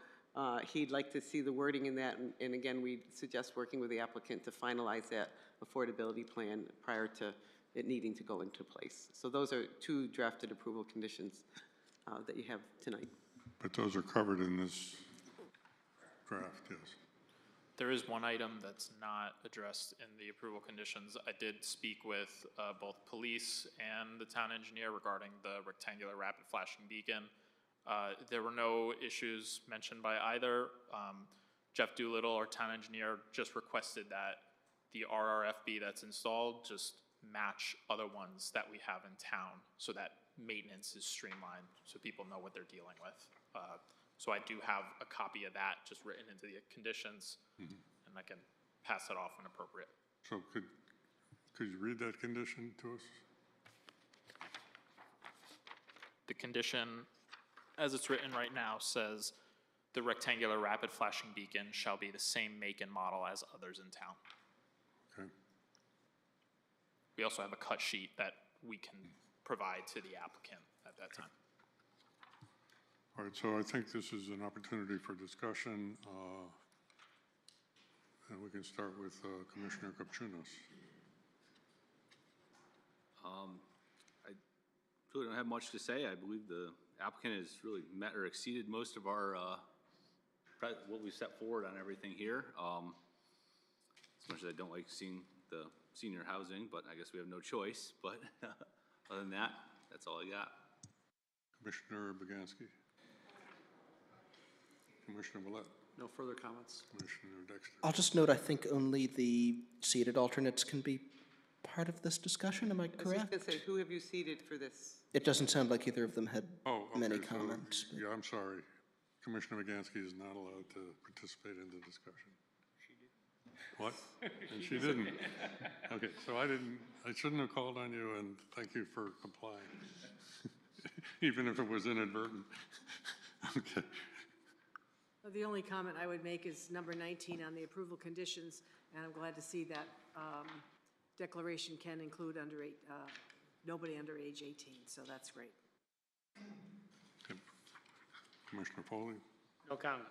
he'd like to see the wording in that. And again, we suggest working with the applicant to finalize that affordability plan prior to it needing to go into place. So those are two drafted approval conditions that you have tonight. But those are covered in this draft, yes. There is one item that's not addressed in the approval conditions. I did speak with both police and the town engineer regarding the rectangular rapid flashing beacon. There were no issues mentioned by either. Jeff Doolittle, our town engineer, just requested that the RRFB that's installed just match other ones that we have in town so that maintenance is streamlined so people know what they're dealing with. So I do have a copy of that just written into the conditions, and I can pass it off when appropriate. So could you read that condition to us? The condition, as it's written right now, says the rectangular rapid flashing beacon shall be the same make and model as others in town. Okay. We also have a cut sheet that we can provide to the applicant at that time. All right, so I think this is an opportunity for discussion, and we can start with Commissioner Kapchunas. I really don't have much to say. I believe the applicant has really met or exceeded most of our, what we set forward on everything here. As much as I don't like seeing the senior housing, but I guess we have no choice. But other than that, that's all I got. Commissioner Boganski. Commissioner Willett. No further comments. Commissioner Dexter. I'll just note, I think only the seated alternates can be part of this discussion, am I I was just correct? going to say, who have you seated for this? It doesn't sound like either of them had Oh, okay, many so, comments. yeah, I'm sorry. Commissioner Boganski is not allowed to participate in the discussion. She did. What? And she didn't. Okay, so I shouldn't have called on you, and thank you for complying, even if it was inadvertent. Okay. The only comment I would make is number 19 on the approval conditions, and I'm glad to see that declaration can include nobody under age 18, so that's great. Good. Commissioner Foley? No comment.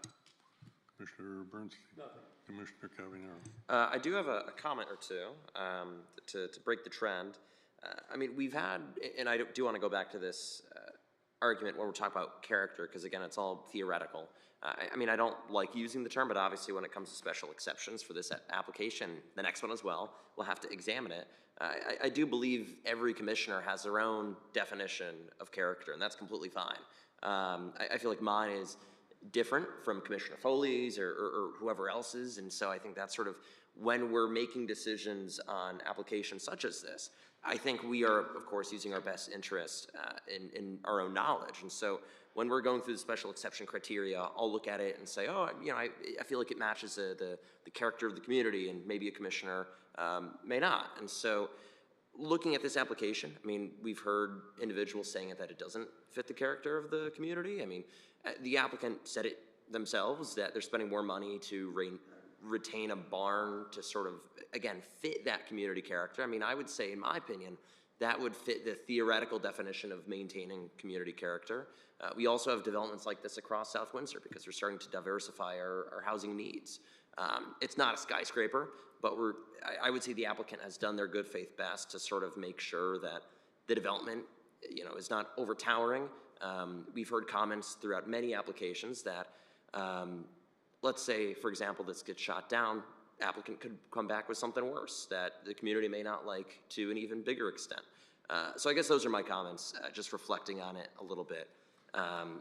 Commissioner Bernstein? Nothing. Commissioner Cavanero? I do have a comment or two to break the trend. I mean, we've had, and I do want to go back to this argument when we're talking about character, because again, it's all theoretical. I mean, I don't like using the term, but obviously when it comes to special exceptions for this application, the next one as well, we'll have to examine it. I do believe every commissioner has their own definition of character, and that's completely fine. I feel like mine is different from Commissioner Foley's or whoever else's, and so I think that's sort of when we're making decisions on applications such as this, I think we are, of course, using our best interest in our own knowledge. And so when we're going through the special exception criteria, I'll look at it and say, oh, you know, I feel like it matches the character of the community, and maybe a commissioner may not. And so looking at this application, I mean, we've heard individuals saying that it doesn't fit the character of the community. I mean, the applicant said it themselves, that they're spending more money to retain a barn to sort of, again, fit that community character. I mean, I would say, in my opinion, that would fit the theoretical definition of maintaining community character. We also have developments like this across South Windsor because we're starting to diversify our housing needs. It's not a skyscraper, but I would say the applicant has done their good faith best to sort of make sure that the development, you know, is not over-towering. We've heard comments throughout many applications that, let's say, for example, this gets shot down, applicant could come back with something worse that the community may not like to an even bigger extent. So I guess those are my comments, just reflecting on it a little bit.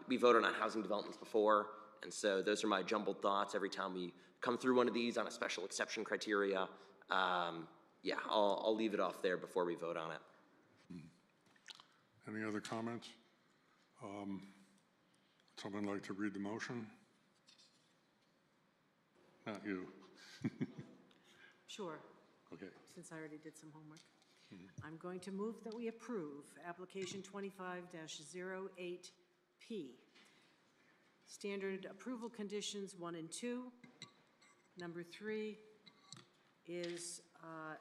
We voted on housing developments before, and so those are my jumbled thoughts every time we come through one of these on a special exception criteria. Yeah, I'll leave it off there before we vote on it. Any other comments? Someone like to read the motion? Not you. Sure, Okay. since I already did some homework. I'm going to move that we approve application 25-08P. Standard approval conditions 1 and 2. Number 3 is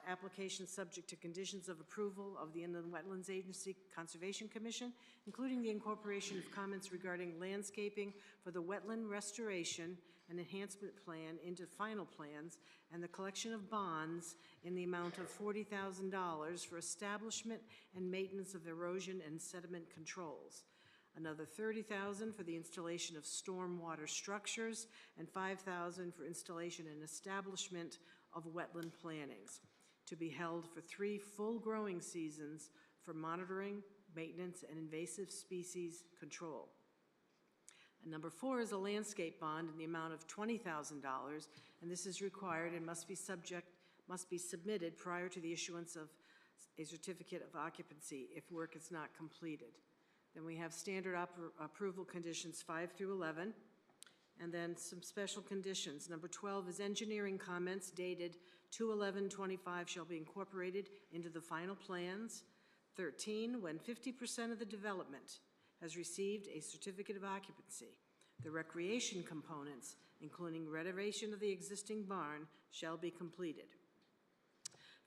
application subject to conditions of approval of the Inland Wetlands Agency Conservation Commission, including the incorporation of comments regarding landscaping for the wetland restoration and enhancement plan into final plans, and the collection of bonds in the amount of $40,000 for establishment and maintenance of erosion and sediment controls. Another $30,000 for the installation of stormwater structures, and $5,000 for installation and establishment of wetland plantings, to be held for 3 full growing seasons for monitoring, maintenance, and invasive species control. And number 4 is a landscape bond in the amount of $20,000, and this is required and must be submitted prior to the issuance of a certificate of occupancy if work is not completed. Then we have standard approval conditions 5 through 11, and then some special conditions. Number 12 is engineering comments dated 2/11/25 shall be incorporated into the final plans. 13, when 50% of the development has received a certificate of occupancy, the recreation components, including renovation of the existing barn, shall be completed.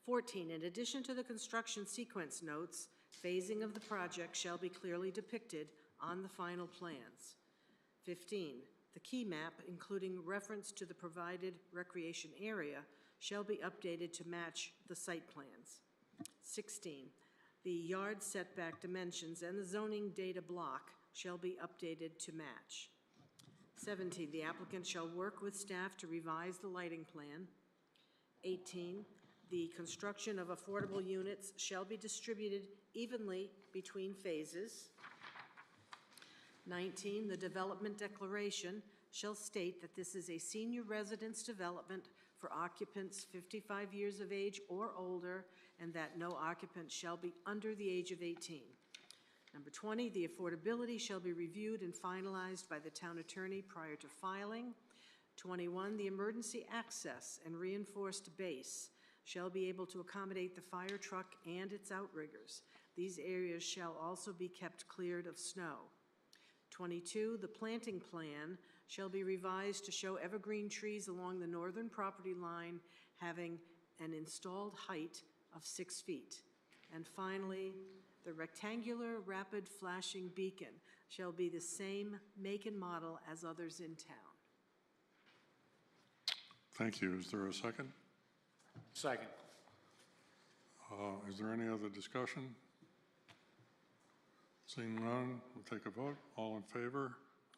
14, in addition to the construction sequence notes, phasing of the project shall be clearly depicted on the final plans. 15, the key map, including reference to the provided recreation area, shall be updated to match the site plans. 16, the yard setback dimensions and the zoning data block shall be updated to match. 17, the applicant shall work with staff to revise the lighting plan. 18, the construction of affordable units shall be distributed evenly between phases. 19, the development declaration shall state that this is a senior residence development for occupants 55 years of age or older, and that no occupant shall be under the age of 18. Number 20, the affordability shall be reviewed and finalized by the town attorney prior to filing. 21, the emergency access and reinforced base shall be able to accommodate the fire truck and its outriggers. These areas shall also be kept cleared of snow. 22, the planting plan shall be revised to show evergreen trees along the northern property line having an installed height of 6 feet. And finally, the rectangular rapid flashing beacon shall be the same make and model as others in town. Thank you. Is there a second? Second. Is there any other discussion? Seeing none, we'll take a vote. All in favor?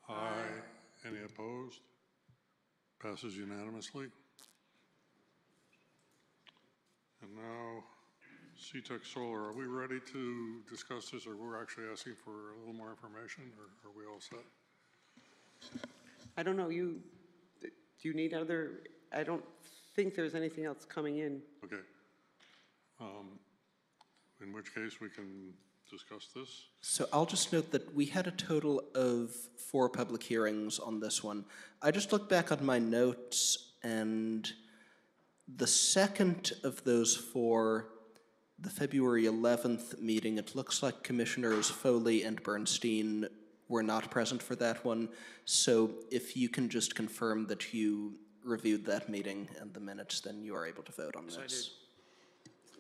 Aye. Any opposed? Passes unanimously. And now, CTEC Solar, are we ready to discuss this, or we're actually asking for a little more information, or are we all set? I don't know, do you need other, I don't think there's anything else coming in. Okay. In which case we can discuss this. So I'll just note that we had a total of 4 public hearings on this one. I just looked back on my notes, and the second of those 4, the February 11th meeting, it looks like Commissioners Foley and Bernstein were not present for that one. So if you can just confirm that you reviewed that meeting and the minutes, then you are able to vote on this.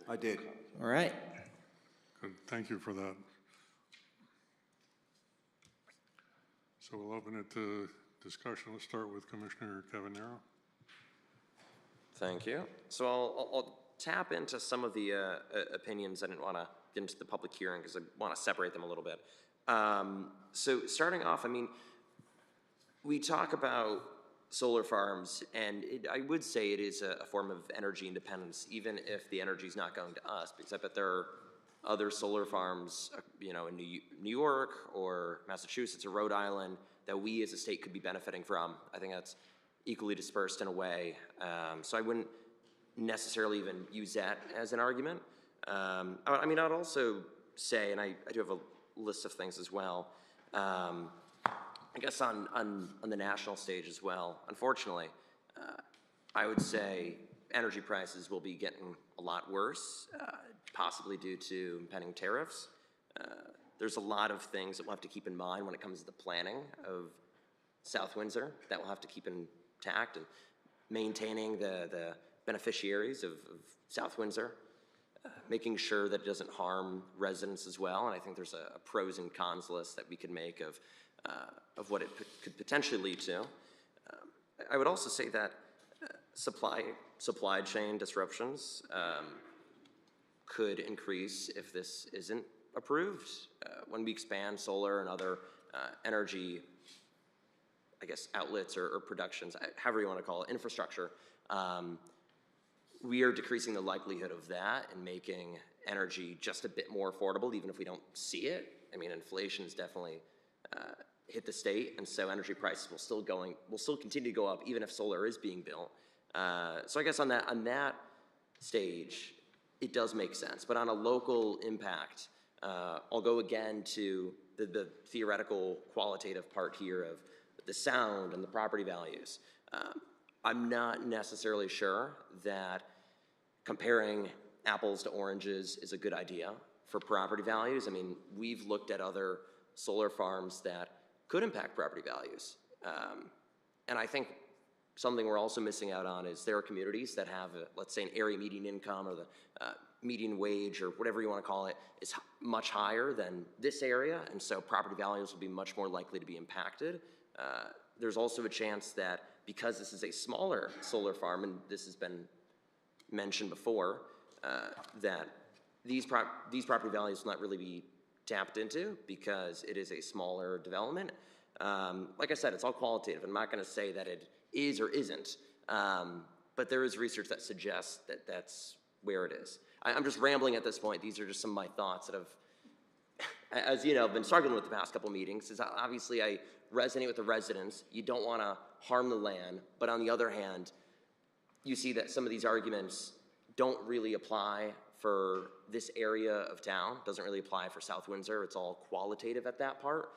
I did. All right. Good, thank you for that. So we'll open it to discussion. Let's start with Commissioner Cavanero. Thank you. So I'll tap into some of the opinions. I didn't want to get into the public hearing because I want to separate them a little bit. So starting off, I mean, we talk about solar farms, and I would say it is a form of energy independence, even if the energy is not going to us, because I bet there are other solar farms, you know, in New York or Massachusetts or Rhode Island that we as a state could be benefiting from. I think that's equally dispersed in a way. So I wouldn't necessarily even use that as an argument. I mean, I'd also say, and I do have a list of things as well. I guess on the national stage as well, unfortunately, I would say energy prices will be getting a lot worse, possibly due to impending tariffs. There's a lot of things that we'll have to keep in mind when it comes to the planning of South Windsor that we'll have to keep intact, and maintaining the beneficiaries of South Windsor, making sure that it doesn't harm residents as well. And I think there's a pros and cons list that we could make of what it could potentially lead to. I would also say that supply chain disruptions could increase if this isn't approved. When we expand solar and other energy, I guess, outlets or productions, however you want to call it, infrastructure, we are decreasing the likelihood of that and making energy just a bit more affordable, even if we don't see it. I mean, inflation's definitely hit the state, and so energy prices will still continue to go up, even if solar is being built. So I guess on that stage, it does make sense. But on a local impact, I'll go again to the theoretical qualitative part here of the sound and the property values. I'm not necessarily sure that comparing apples to oranges is a good idea for property values. I mean, we've looked at other solar farms that could impact property values. And I think something we're also missing out on is there are communities that have, let's say, an area median income or the median wage or whatever you want to call it is much higher than this area, and so property values will be much more likely to be impacted. There's also a chance that because this is a smaller solar farm, and this has been mentioned before, that these property values will not really be tapped into because it is a smaller development. Like I said, it's all qualitative. I'm not going to say that it is or isn't, but there is research that suggests that that's where it is. I'm just rambling at this point. These are just some of my thoughts that have, as you know, I've been struggling with the past couple meetings. Is obviously I resonate with the residents. You don't want to harm the land, but on the other hand, you see that some of these arguments don't really apply for this area of town. Doesn't really apply for South Windsor. It's all qualitative at that part.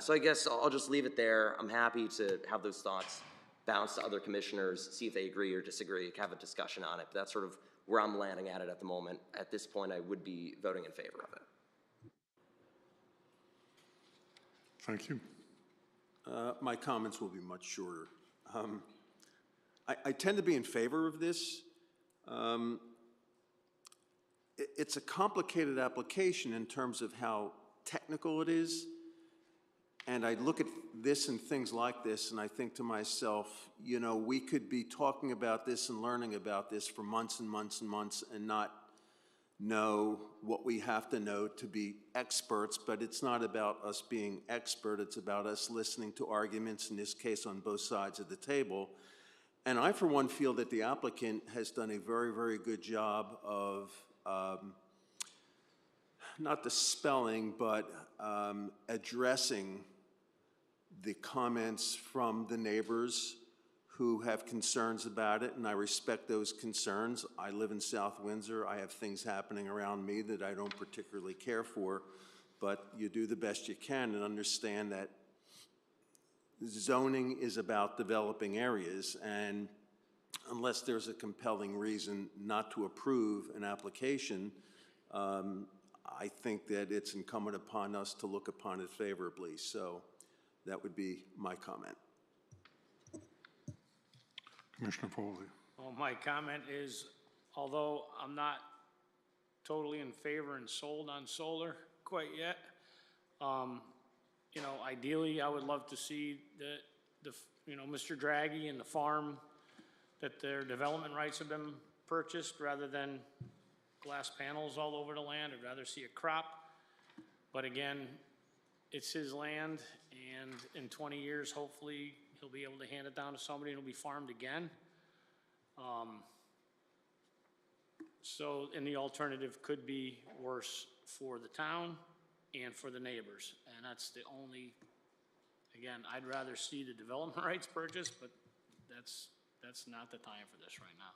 So I guess I'll just leave it there. I'm happy to have those thoughts bounce to other commissioners, see if they agree or disagree, have a discussion on it. But that's sort of where I'm landing at it at the moment. At this point, I would be voting in favor of it. Thank you. My comments will be much shorter. I tend to be in favor of this. It's a complicated application in terms of how technical it is. And I look at this and things like this, and I think to myself, you know, we could be talking about this and learning about this for months and months and months and not know what we have to know to be experts. But it's not about us being expert. It's about us listening to arguments, in this case, on both sides of the table. And I, for one, feel that the applicant has done a very, very good job of not dispelling, but addressing the comments from the neighbors who have concerns about it, and I respect those concerns. I live in South Windsor. I have things happening around me that I don't particularly care for, but you do the best you can and understand that zoning is about developing areas, and unless there's a compelling reason not to approve an application, I think that it's incumbent upon us to look upon it favorably. So that would be my comment. Commissioner Foley. Well, my comment is, although I'm not totally in favor and sold on solar quite yet, you know, ideally, I would love to see that you know, Mr. Draghi and the farm, that their development rights have been purchased rather than glass panels all over the land. I'd rather see a crop. But again, it's his land, and in 20 years, hopefully, he'll be able to hand it down to somebody and it'll be farmed again. And the alternative could be worse for the town and for the neighbors. And that's the only, again, I'd rather see the development rights purchased, but that's not the time for this right now.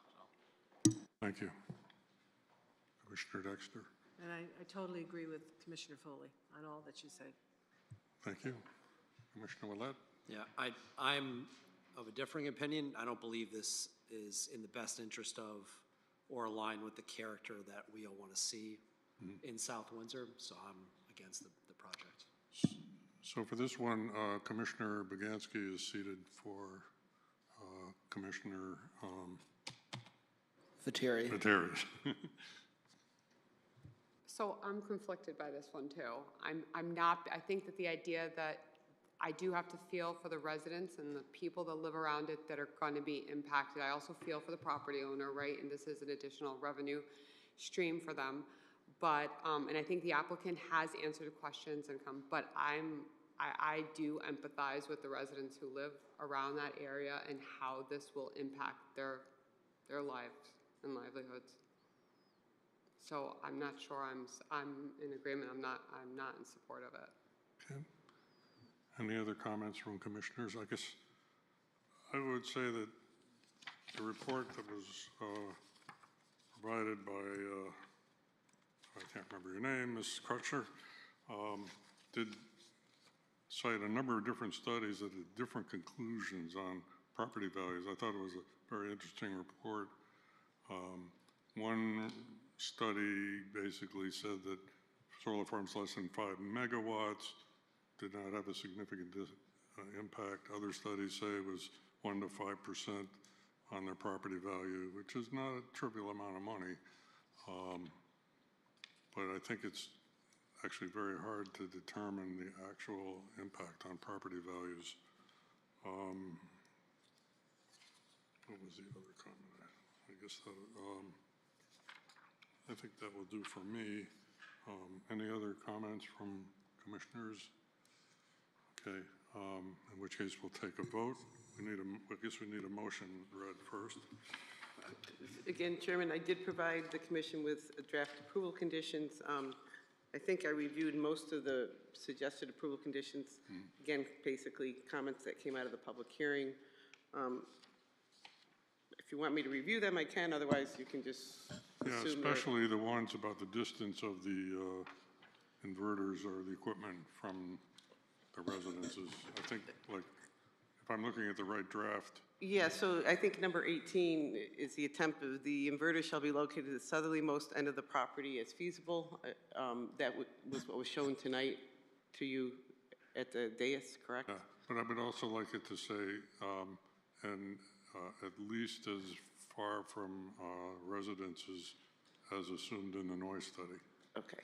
So. Thank you. Commissioner Dexter. And I totally agree with Commissioner Foley on all that you said. Thank you. Commissioner Willett? Yeah, I'm of a differing opinion. I don't believe this is in the best interest of or aligned with the character that we all want to see in South Windsor, so I'm against the project. So for this one, Commissioner Boganski is seated for Commissioner Viteri. Viteri. So I'm conflicted by this one too. I'm not, I think that the idea that I do have to feel for the residents and the people that live around it that are going to be impacted. I also feel for the property owner, right? And this is an additional revenue stream for them. But, and I think the applicant has answered questions and come, but I do empathize with the residents who live around that area and how this will impact their lives and livelihoods. So I'm not sure I'm in agreement. I'm not in support of it. Okay. Any other comments from commissioners? I guess I would say that the report that was provided by, I can't remember your name, Ms. Crutcher, did cite a number of different studies that had different conclusions on property values. I thought it was a very interesting report. One study basically said that solar farms less than 5 megawatts did not have a significant impact. Other studies say it was 1 to 5% on their property value, which is not a trivial amount of money. But I think it's actually very hard to determine the actual impact on property values. What was the other comment? I guess that, I think that will do for me. Any other comments from commissioners? Okay, in which case we'll take a vote. I guess we need a motion read first. Again, Chairman, I did provide the commission with draft approval conditions. I think I reviewed most of the suggested approval conditions. Again, basically comments that came out of the public hearing. If you want me to review them, I can. Otherwise, you can just Yeah, assume especially the ones about the distance of the inverters or the equipment from the residences. I think, like, if I'm looking at the right draft. Yeah, so I think number 18 is the attempt of the inverter shall be located at the southerlymost end of the property as feasible. That was what was shown tonight to you at the dais, correct? Yeah, but I would also like it to say, and at least as far from residences as assumed in the noise study. Okay.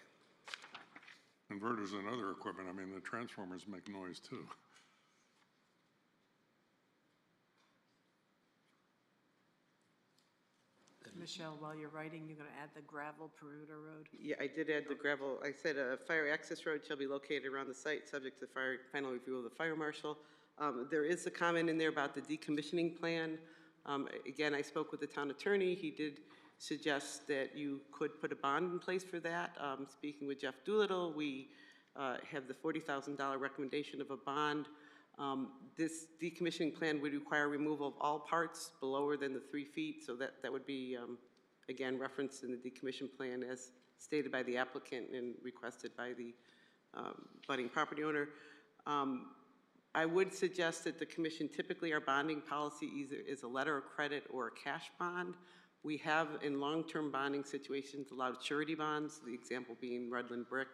Inverters and other equipment, I mean, the transformers make noise too. Michelle, while you're writing, you're going to add the gravel perimeter road? Yeah, I did add the gravel. I said a fire access road shall be located around the site, subject to the final review of the fire marshal. There is a comment in there about the decommissioning plan. Again, I spoke with the town attorney. He did suggest that you could put a bond in place for that. Speaking with Jeff Doolittle, we have the $40,000 recommendation of a bond. This decommissioning plan would require removal of all parts below than the 3 feet, so that would be, again, referenced in the decommission plan as stated by the applicant and requested by the budding property owner. I would suggest that the commission, typically our bonding policy either is a letter of credit or a cash bond. We have in long-term bonding situations allowed surety bonds, the example being Redland Brick.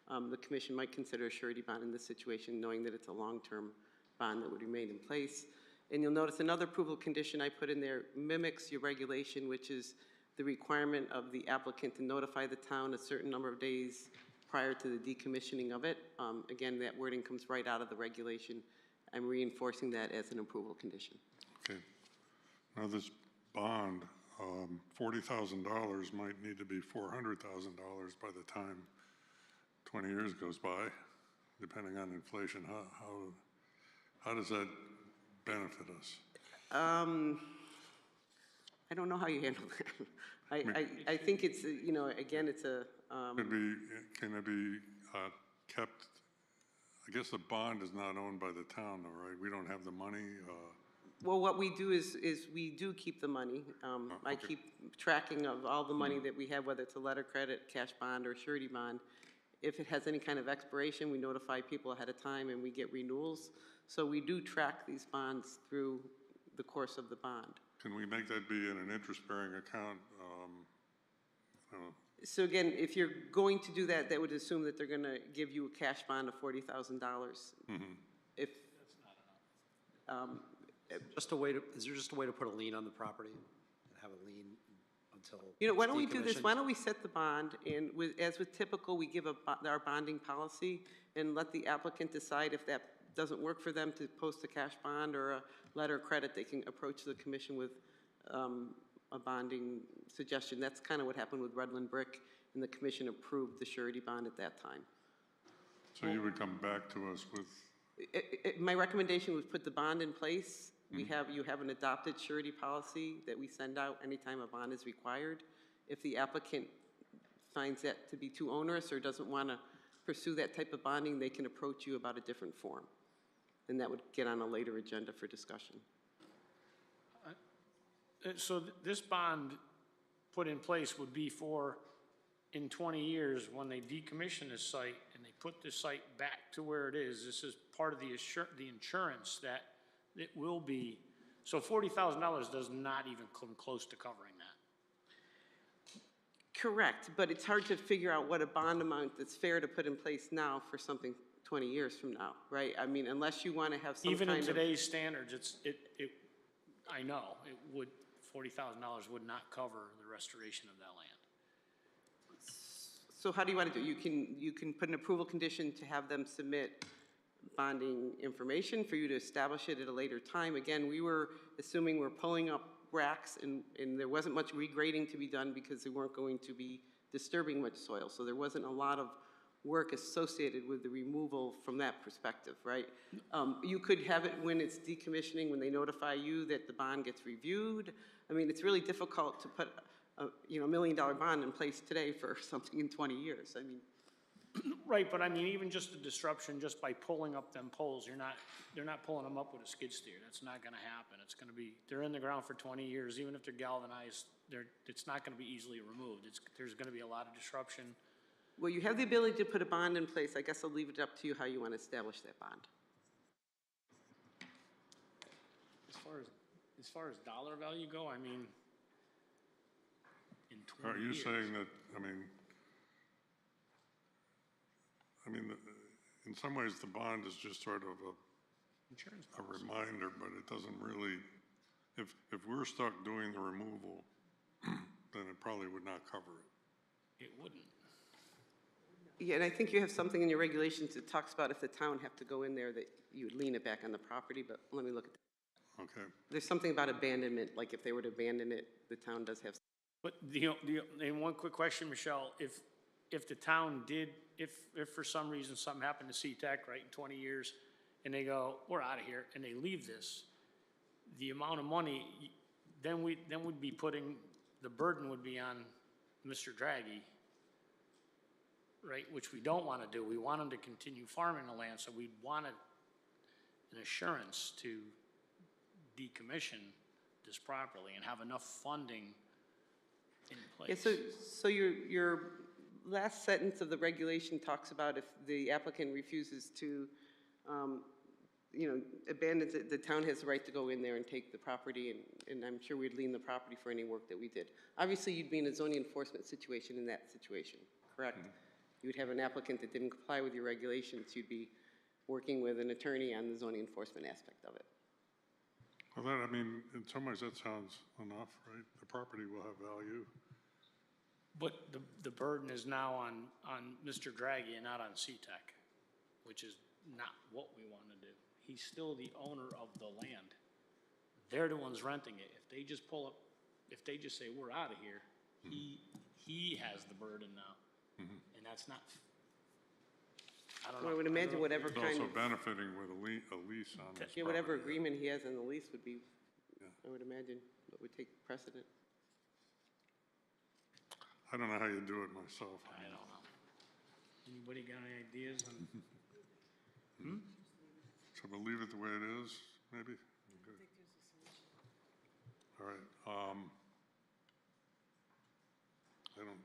The commission might consider a surety bond in this situation, knowing that it's a long-term bond that would remain in place. And you'll notice another approval condition I put in there mimics your regulation, which is the requirement of the applicant to notify the town a certain number of days prior to the decommissioning of it. Again, that wording comes right out of the regulation. I'm reinforcing that as an approval condition. Okay. Now this bond, $40,000 might need to be $400,000 by the time 20 years goes by, depending on inflation. How does that benefit us? I don't know how you handle that. I think it's, you know, again, it's a... Can it be kept, I guess the bond is not owned by the town though, right? We don't have the money. Well, what we do is we do keep the money. I keep tracking of all the money that we have, whether it's a letter credit, cash bond, or surety bond. If it has any kind of expiration, we notify people ahead of time and we get renewals. So we do track these bonds through the course of the bond. Can we make that be in an interest-bearing account? So again, if you're going to do that, that would assume that they're gonna give you a cash bond of $40,000. If, Just a way to, is there just a way to put a lien on the property? Have a lien until you know, why it's don't we do this? decommissioned? Why don't we set the bond, and as with typical, we give our bonding policy and let the applicant decide if that doesn't work for them to post a cash bond or a letter of credit, they can approach the commission with a bonding suggestion. That's kind of what happened with Redland Brick, and the commission approved the surety bond at that time. So you would come back to us with, My recommendation was put the bond in place. You have an adopted surety policy that we send out anytime a bond is required. If the applicant finds that to be too onerous or doesn't want to pursue that type of bonding, they can approach you about a different form. And that would get on a later agenda for discussion. So this bond put in place would be for, in 20 years, when they decommission this site and they put the site back to where it is, this is part of the insurance that it will be. So $40,000 does not even come close to covering that. Correct, but it's hard to figure out what a bond amount that's fair to put in place now for something 20 years from now, right? I mean, unless you want to have some Even kind in of... today's standards, I know, $40,000 would not cover the restoration of that land. So how do you want to do it? You can put an approval condition to have them submit bonding information for you to establish it at a later time. Again, we were assuming we're pulling up racks and there wasn't much regrading to be done because they weren't going to be disturbing much soil. So there wasn't a lot of work associated with the removal from that perspective, right? You could have it when it's decommissioning, when they notify you that the bond gets reviewed. I mean, it's really difficult to put a $1 million bond in place today for something in 20 years. I mean, Right, but I mean, even just the disruption, just by pulling up them poles, they're not pulling them up with a skid steer. That's not gonna happen. It's gonna be, they're in the ground for 20 years, even if they're galvanized, it's not gonna be easily removed. There's gonna be a lot of disruption. well, you have the ability to put a bond in place. I guess I'll leave it up to you how you want to establish that bond. As far as dollar value go, I mean, in 20 are you years. saying that, I mean, in some ways, the bond is just sort of a reminder, but it doesn't really, if we're stuck doing the removal, then it probably would not cover it. It wouldn't. Yeah, and I think you have something in your regulations that talks about if the town have to go in there, that you would lean it back on the property, but let me look at that. Okay. There's something about abandonment, like if they were to abandon it, the town does have. But and one quick question, Michelle, if the town did, if for some reason something happened to SeaTech, right, in 20 years, and they go, we're out of here, and they leave this, the amount of money, then we'd be putting, the burden would be on Mr. Draghi, right, which we don't want to do. We want him to continue farming the land, so we'd want an assurance to decommission this properly and have enough funding in place. Yeah, so your last sentence of the regulation talks about if the applicant refuses to, abandon it, the town has the right to go in there and take the property, and I'm sure we'd lien the property for any work that we did. Obviously, you'd be in a zoning enforcement situation in that situation, correct? Mm-hmm. You would have an applicant that didn't comply with your regulations. You'd be working with an attorney on the zoning enforcement aspect of it. Well, that, I mean, in some ways, that sounds enough, right? The property will have value. But the burden is now on Mr. Draghi and not on SeaTech, which is not what we want to do. He's still the owner of the land. They're the ones renting it. If they just pull up, if they just say, we're out of here, he has the burden now. Mm-hmm. And that's not, I don't know. Well, I would imagine whatever He's kind also of. benefiting with a lease on this Yeah, whatever property. agreement he has in the lease would be, I would imagine, what would take precedent. I don't know how you do it myself. I don't know. Anybody got any ideas on? So we'll leave it the way it is, maybe? Okay. All right. I don't,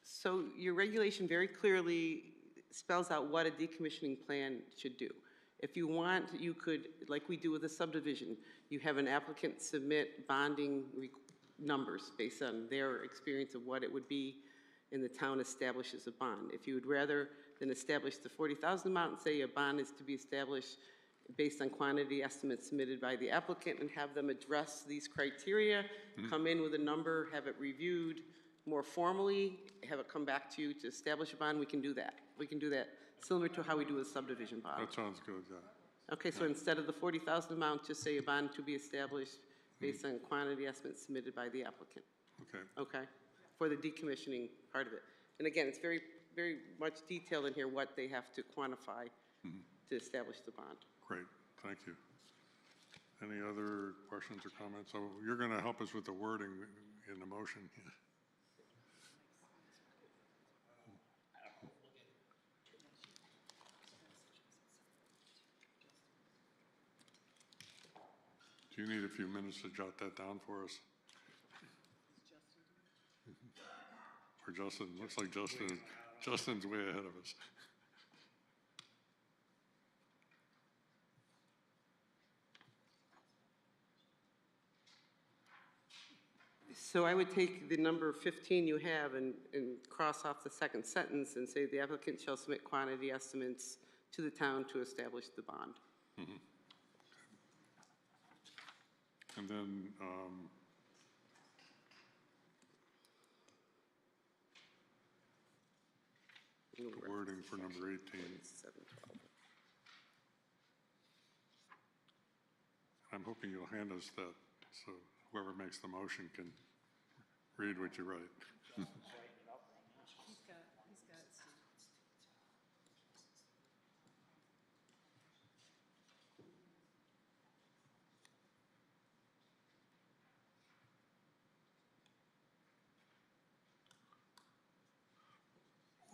So your regulation very clearly spells out what a decommissioning plan should do. If you want, you could, like we do with a subdivision, you have an applicant submit bonding numbers based on their experience of what it would be, and the town establishes a bond. If you would rather than establish the 40,000 amount and say a bond is to be established based on quantity estimates submitted by the applicant and have them address these criteria, come in with a number, have it reviewed more formally, have it come back to you to establish a bond, we can do that. We can do that similar to how we do a subdivision bond. that sounds good, yeah. Okay, so instead of the 40,000 amount, just say a bond to be established based on quantity estimates submitted by the applicant. Okay. Okay, for the decommissioning part of it. And again, it's very, very much detailed in here what they have to quantify to establish the bond. Great, thank you. Any other questions or comments? So you're going to help us with the wording in the motion. Do you need a few minutes to jot that down for us? Or Justin? Looks like Justin's way ahead of us. So I would take the number 15 you have and cross off the second sentence and say the applicant shall submit quantity estimates to the town to establish the bond. And then, the wording for number 18. I'm hoping you'll hand us that so whoever makes the motion can read what you write. He's got it.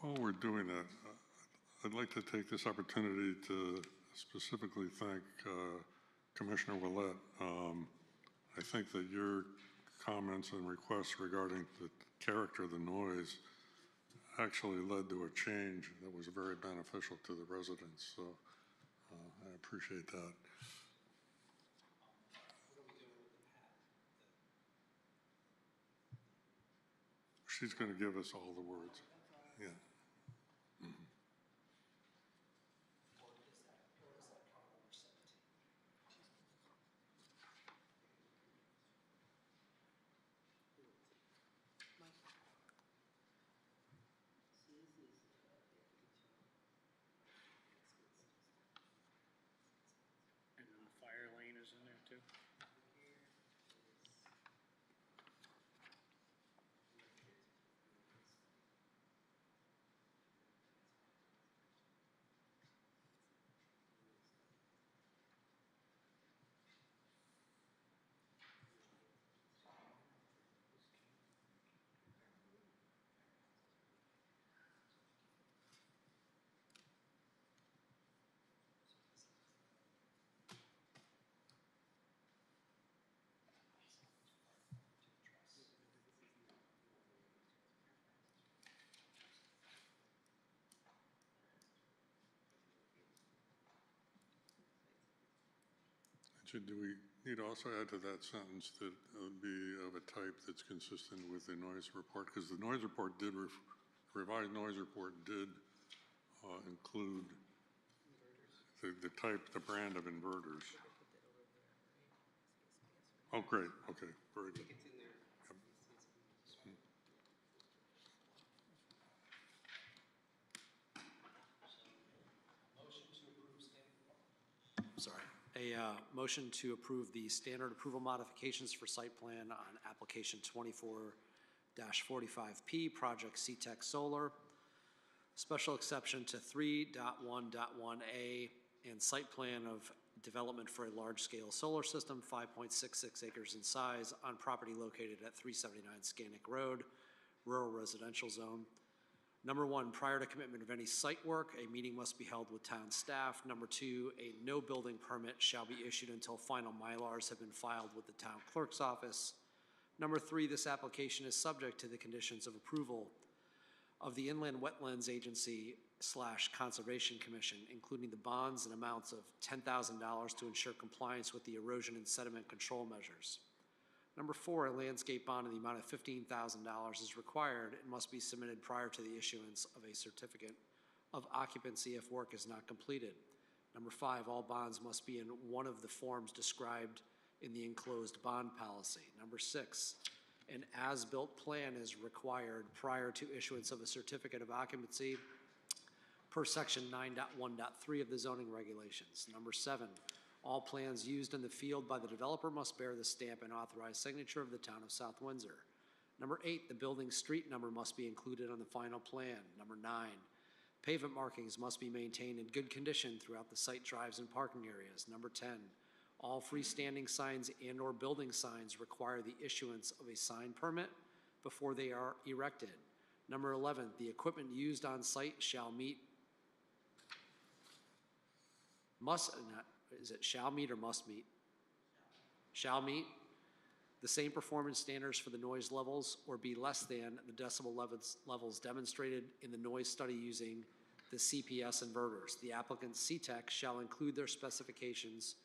While we're doing that, I'd like to take this opportunity to specifically thank Commissioner Willett. I think that your comments and requests regarding the character of the noise actually led to a change that was very beneficial to the residents. So I appreciate that. She's going to give us all the words. Yeah. And then the fire lane is in there too. Do we need to also add to that sentence that it would be of a type that's consistent with the noise report? Because the noise report did, revised noise report did include the type, the brand of inverters. Oh, great. Okay, very good. Yep. Sorry. A motion to approve the standard approval modifications for site plan on application 24-45P, project CTEC Solar. Special exception to 3.1.1A and site plan of development for a large-scale solar system, 5.66 acres in size, on property located at 379 Scannick Road, rural residential zone. Number one, prior to commitment of any site work, a meeting must be held with town staff. Number two, a no building permit shall be issued until final Mylars have been filed with the town clerk's office. Number three, this application is subject to the conditions of approval of the Inland Wetlands Agency / Conservation Commission, including the bonds and amounts of $10,000 to ensure compliance with the erosion and sediment control measures. Number four, a landscape bond in the amount of $15,000 is required and must be submitted prior to the issuance of a certificate of occupancy if work is not completed. Number five, all bonds must be in one of the forms described in the enclosed bond policy. Number six, an as-built plan is required prior to issuance of a certificate of occupancy per section 9.1.3 of the zoning regulations. Number seven, all plans used in the field by the developer must bear the stamp and authorized signature of the town of South Windsor. Number eight, the building street number must be included on the final plan. Number nine, pavement markings must be maintained in good condition throughout the site drives and parking areas. Number 10, all freestanding signs and/or building signs require the issuance of a sign permit before they are erected. Number 11, the equipment used on site shall meet, shall meet or must meet? Shall meet the same performance standards for the noise levels or be less than the decibel levels demonstrated in the noise study using the CPS inverters. The applicant's CTEC shall include their specifications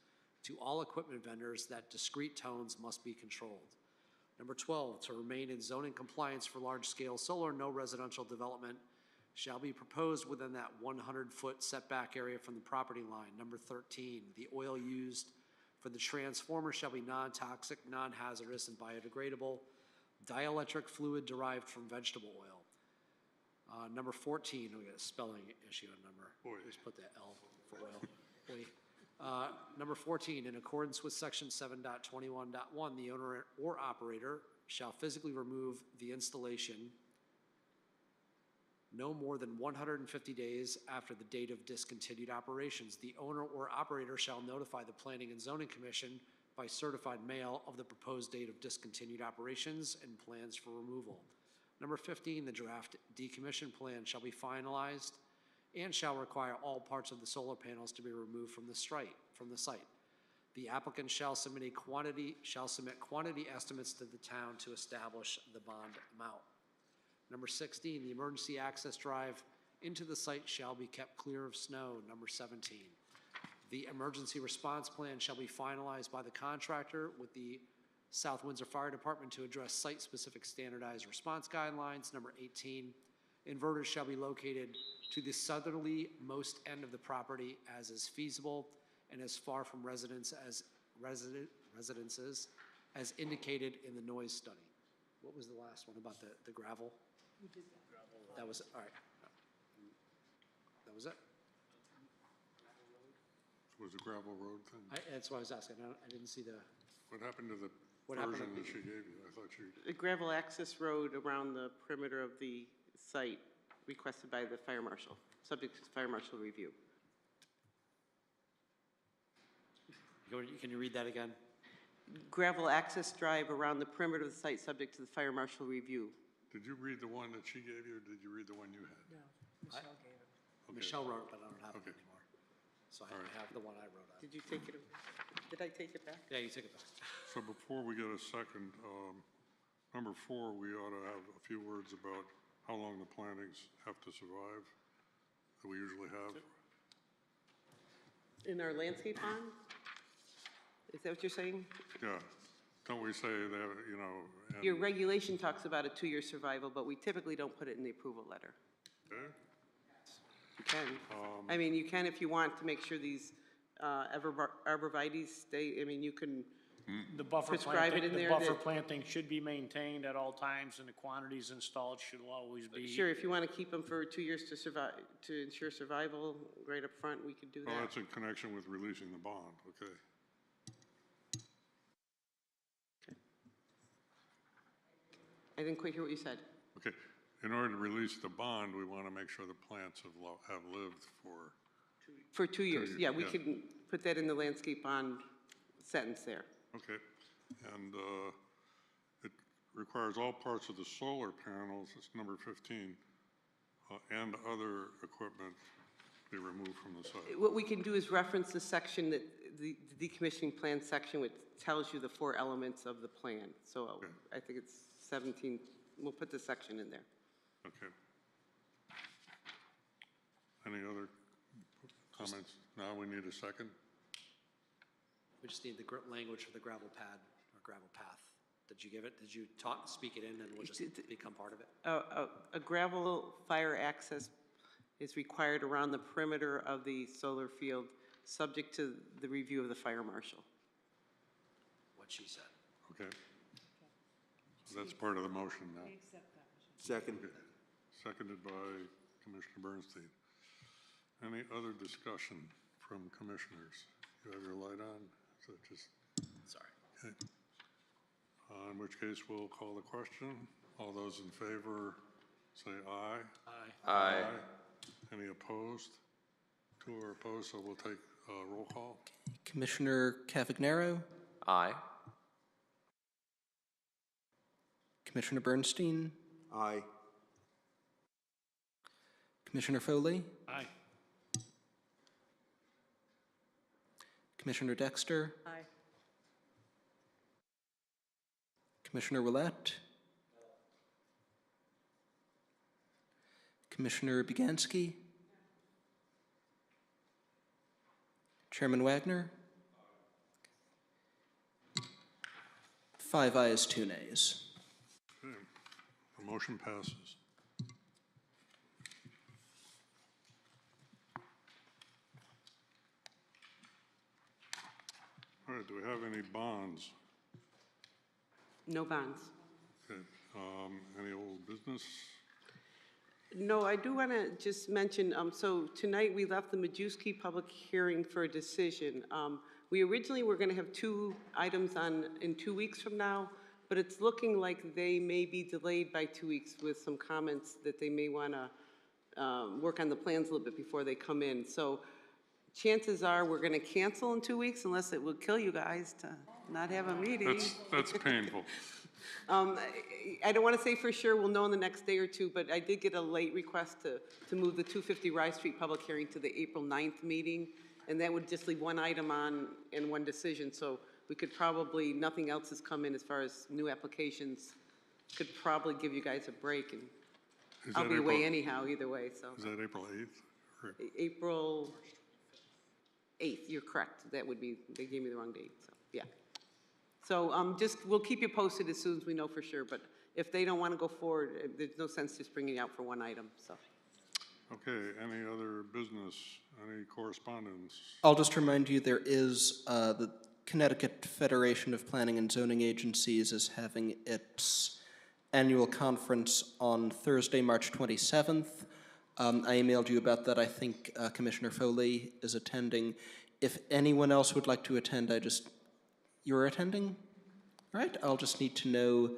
to all equipment vendors that discrete tones must be controlled. Number 12, to remain in zoning compliance for large-scale solar, no residential development shall be proposed within that 100-foot setback area from the property line. Number 13, the oil used for the transformer shall be non-toxic, non-hazardous, and biodegradable dielectric fluid derived from vegetable oil. Number 14, we got a spelling issue on number. Just put that L for oil. Number 14, in accordance with section 7.21.1, the owner or operator shall physically remove the installation no more than 150 days after the date of discontinued operations. The owner or operator shall notify the Planning and Zoning Commission by certified mail of the proposed date of discontinued operations and plans for removal. Number 15, the draft decommission plan shall be finalized and shall require all parts of the solar panels to be removed from the site. The applicant shall submit quantity estimates to the town to establish the bond amount. Number 16, the emergency access drive into the site shall be kept clear of snow. Number 17, the emergency response plan shall be finalized by the contractor with the South Windsor Fire Department to address site-specific standardized response guidelines. Number 18, inverters shall be located to the southerly most end of the property as is feasible and as far from residences as indicated in the noise study. What was the last one about the gravel? You did that. That was, all right. That was it? Was the gravel road thing? That's what I was asking. I didn't see the. What happened to the What happened version to- that she gave you? I thought you, The gravel access road around the perimeter of the site requested by the fire marshal, subject to fire marshal review. Can you read that again? Gravel access drive around the perimeter of the site, subject to the fire marshal review. did you read the one that she gave you, or did you read the one you had? No, Michelle gave it. Okay. Michelle wrote it, but I don't have it Okay. anymore. So I have the one I wrote out. Did you take it, did I take it back? Yeah, you took it back. So before we get a second, number 4, we ought to have a few words about how long the plantings have to survive that we usually have. In our landscape bond? Is that what you're saying? Yeah, don't we say that, you know? and- Your regulation talks about a 2-year survival, but we typically don't put it in the approval letter. Okay. You can. I mean, you can if you want to make sure these arborvitaes stay, I mean, you can The buffer prescribe it planting, in the there buffer that- planting should be maintained at all times, and the quantities installed should always be. Sure, if you want to keep them for 2 years to survive, to ensure survival right up front, we could do Well, that. that's in connection with releasing the bond, okay. I didn't quite hear what you said. Okay, in order to release the bond, we want to make sure the plants have lived for, For 2 years, years, yeah, we yeah. can put that in the landscape bond sentence there. okay. And it requires all parts of the solar panels, it's number 15, and other equipment be removed from the site. What we can do is reference the section that, the decommissioning plan section, which tells you the 4 elements of the plan. So I think it's 17, we'll put the section in there. Okay. Any other comments? Now we need a second. We just need the language for the gravel pad or gravel path. Did you give it? Did you speak it in and we'll just become part of it? A gravel fire access is required around the perimeter of the solar field, subject to the review of the fire marshal. What she said. Okay. So that's part of the motion now. Second. Okay. Seconded by Commissioner Bernstein. Any other discussion from commissioners? You have your light on? So just. Sorry. Okay. In which case, we'll call the question. All those in favor, say aye. Aye. Aye. Any opposed? 2 are opposed, so we'll take roll call. Commissioner Cavagnaro, Aye. Commissioner Bernstein, Aye. Commissioner Foley, Aye. Commissioner Dexter, Aye. Commissioner Willett, Commissioner Begansky, Chairman Wagner. 5 ayes, 2 nays. Okay. The motion passes. All right, do we have any bonds? No bonds. Okay. Any old business? No, I do want to just mention, so tonight we left the Majewski public hearing for a decision. We originally were going to have 2 items on in 2 weeks from now, but it's looking like they may be delayed by 2 weeks with some comments that they may want to work on the plans a little bit before they come in. So chances are we're going to cancel in 2 weeks unless it will kill you guys to not have a meeting. That's painful. I don't want to say for sure, we'll know in the next day or 2, but I did get a late request to move the 250 Rye Street public hearing to the April 9th meeting, and that would just leave 1 item on and 1 decision, so we could probably, nothing else has come in as far as new applications, could probably give you guys a break, and I'll be away anyhow, either way, so. Is that April 8th? Or- April 8th, you're correct, that would be, they gave me the wrong date, so, yeah. So just, we'll keep you posted as soon as we know for sure, but if they don't want to go forward, there's no sense just bringing it out for 1 item, so. Okay, any other business, any correspondence? I'll just remind you, there is the Connecticut Federation of Planning and Zoning Agencies is having its annual conference on Thursday, March 27th. I emailed you about that. I think Commissioner Foley is attending. If anyone else would like to attend, you're attending? All right, I'll just need to know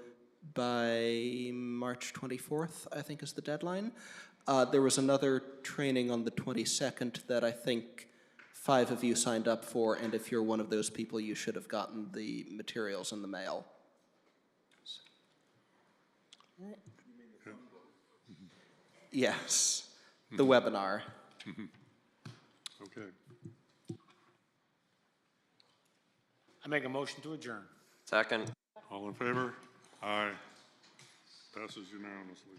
by March 24th, I think is the deadline. There was another training on the 22nd that I think 5 of you signed up for, and if you're one of those people, you should have gotten the materials in the mail. Yes, the webinar. Okay. I make a motion to adjourn. Second. All in favor? Aye. Passes unanimously.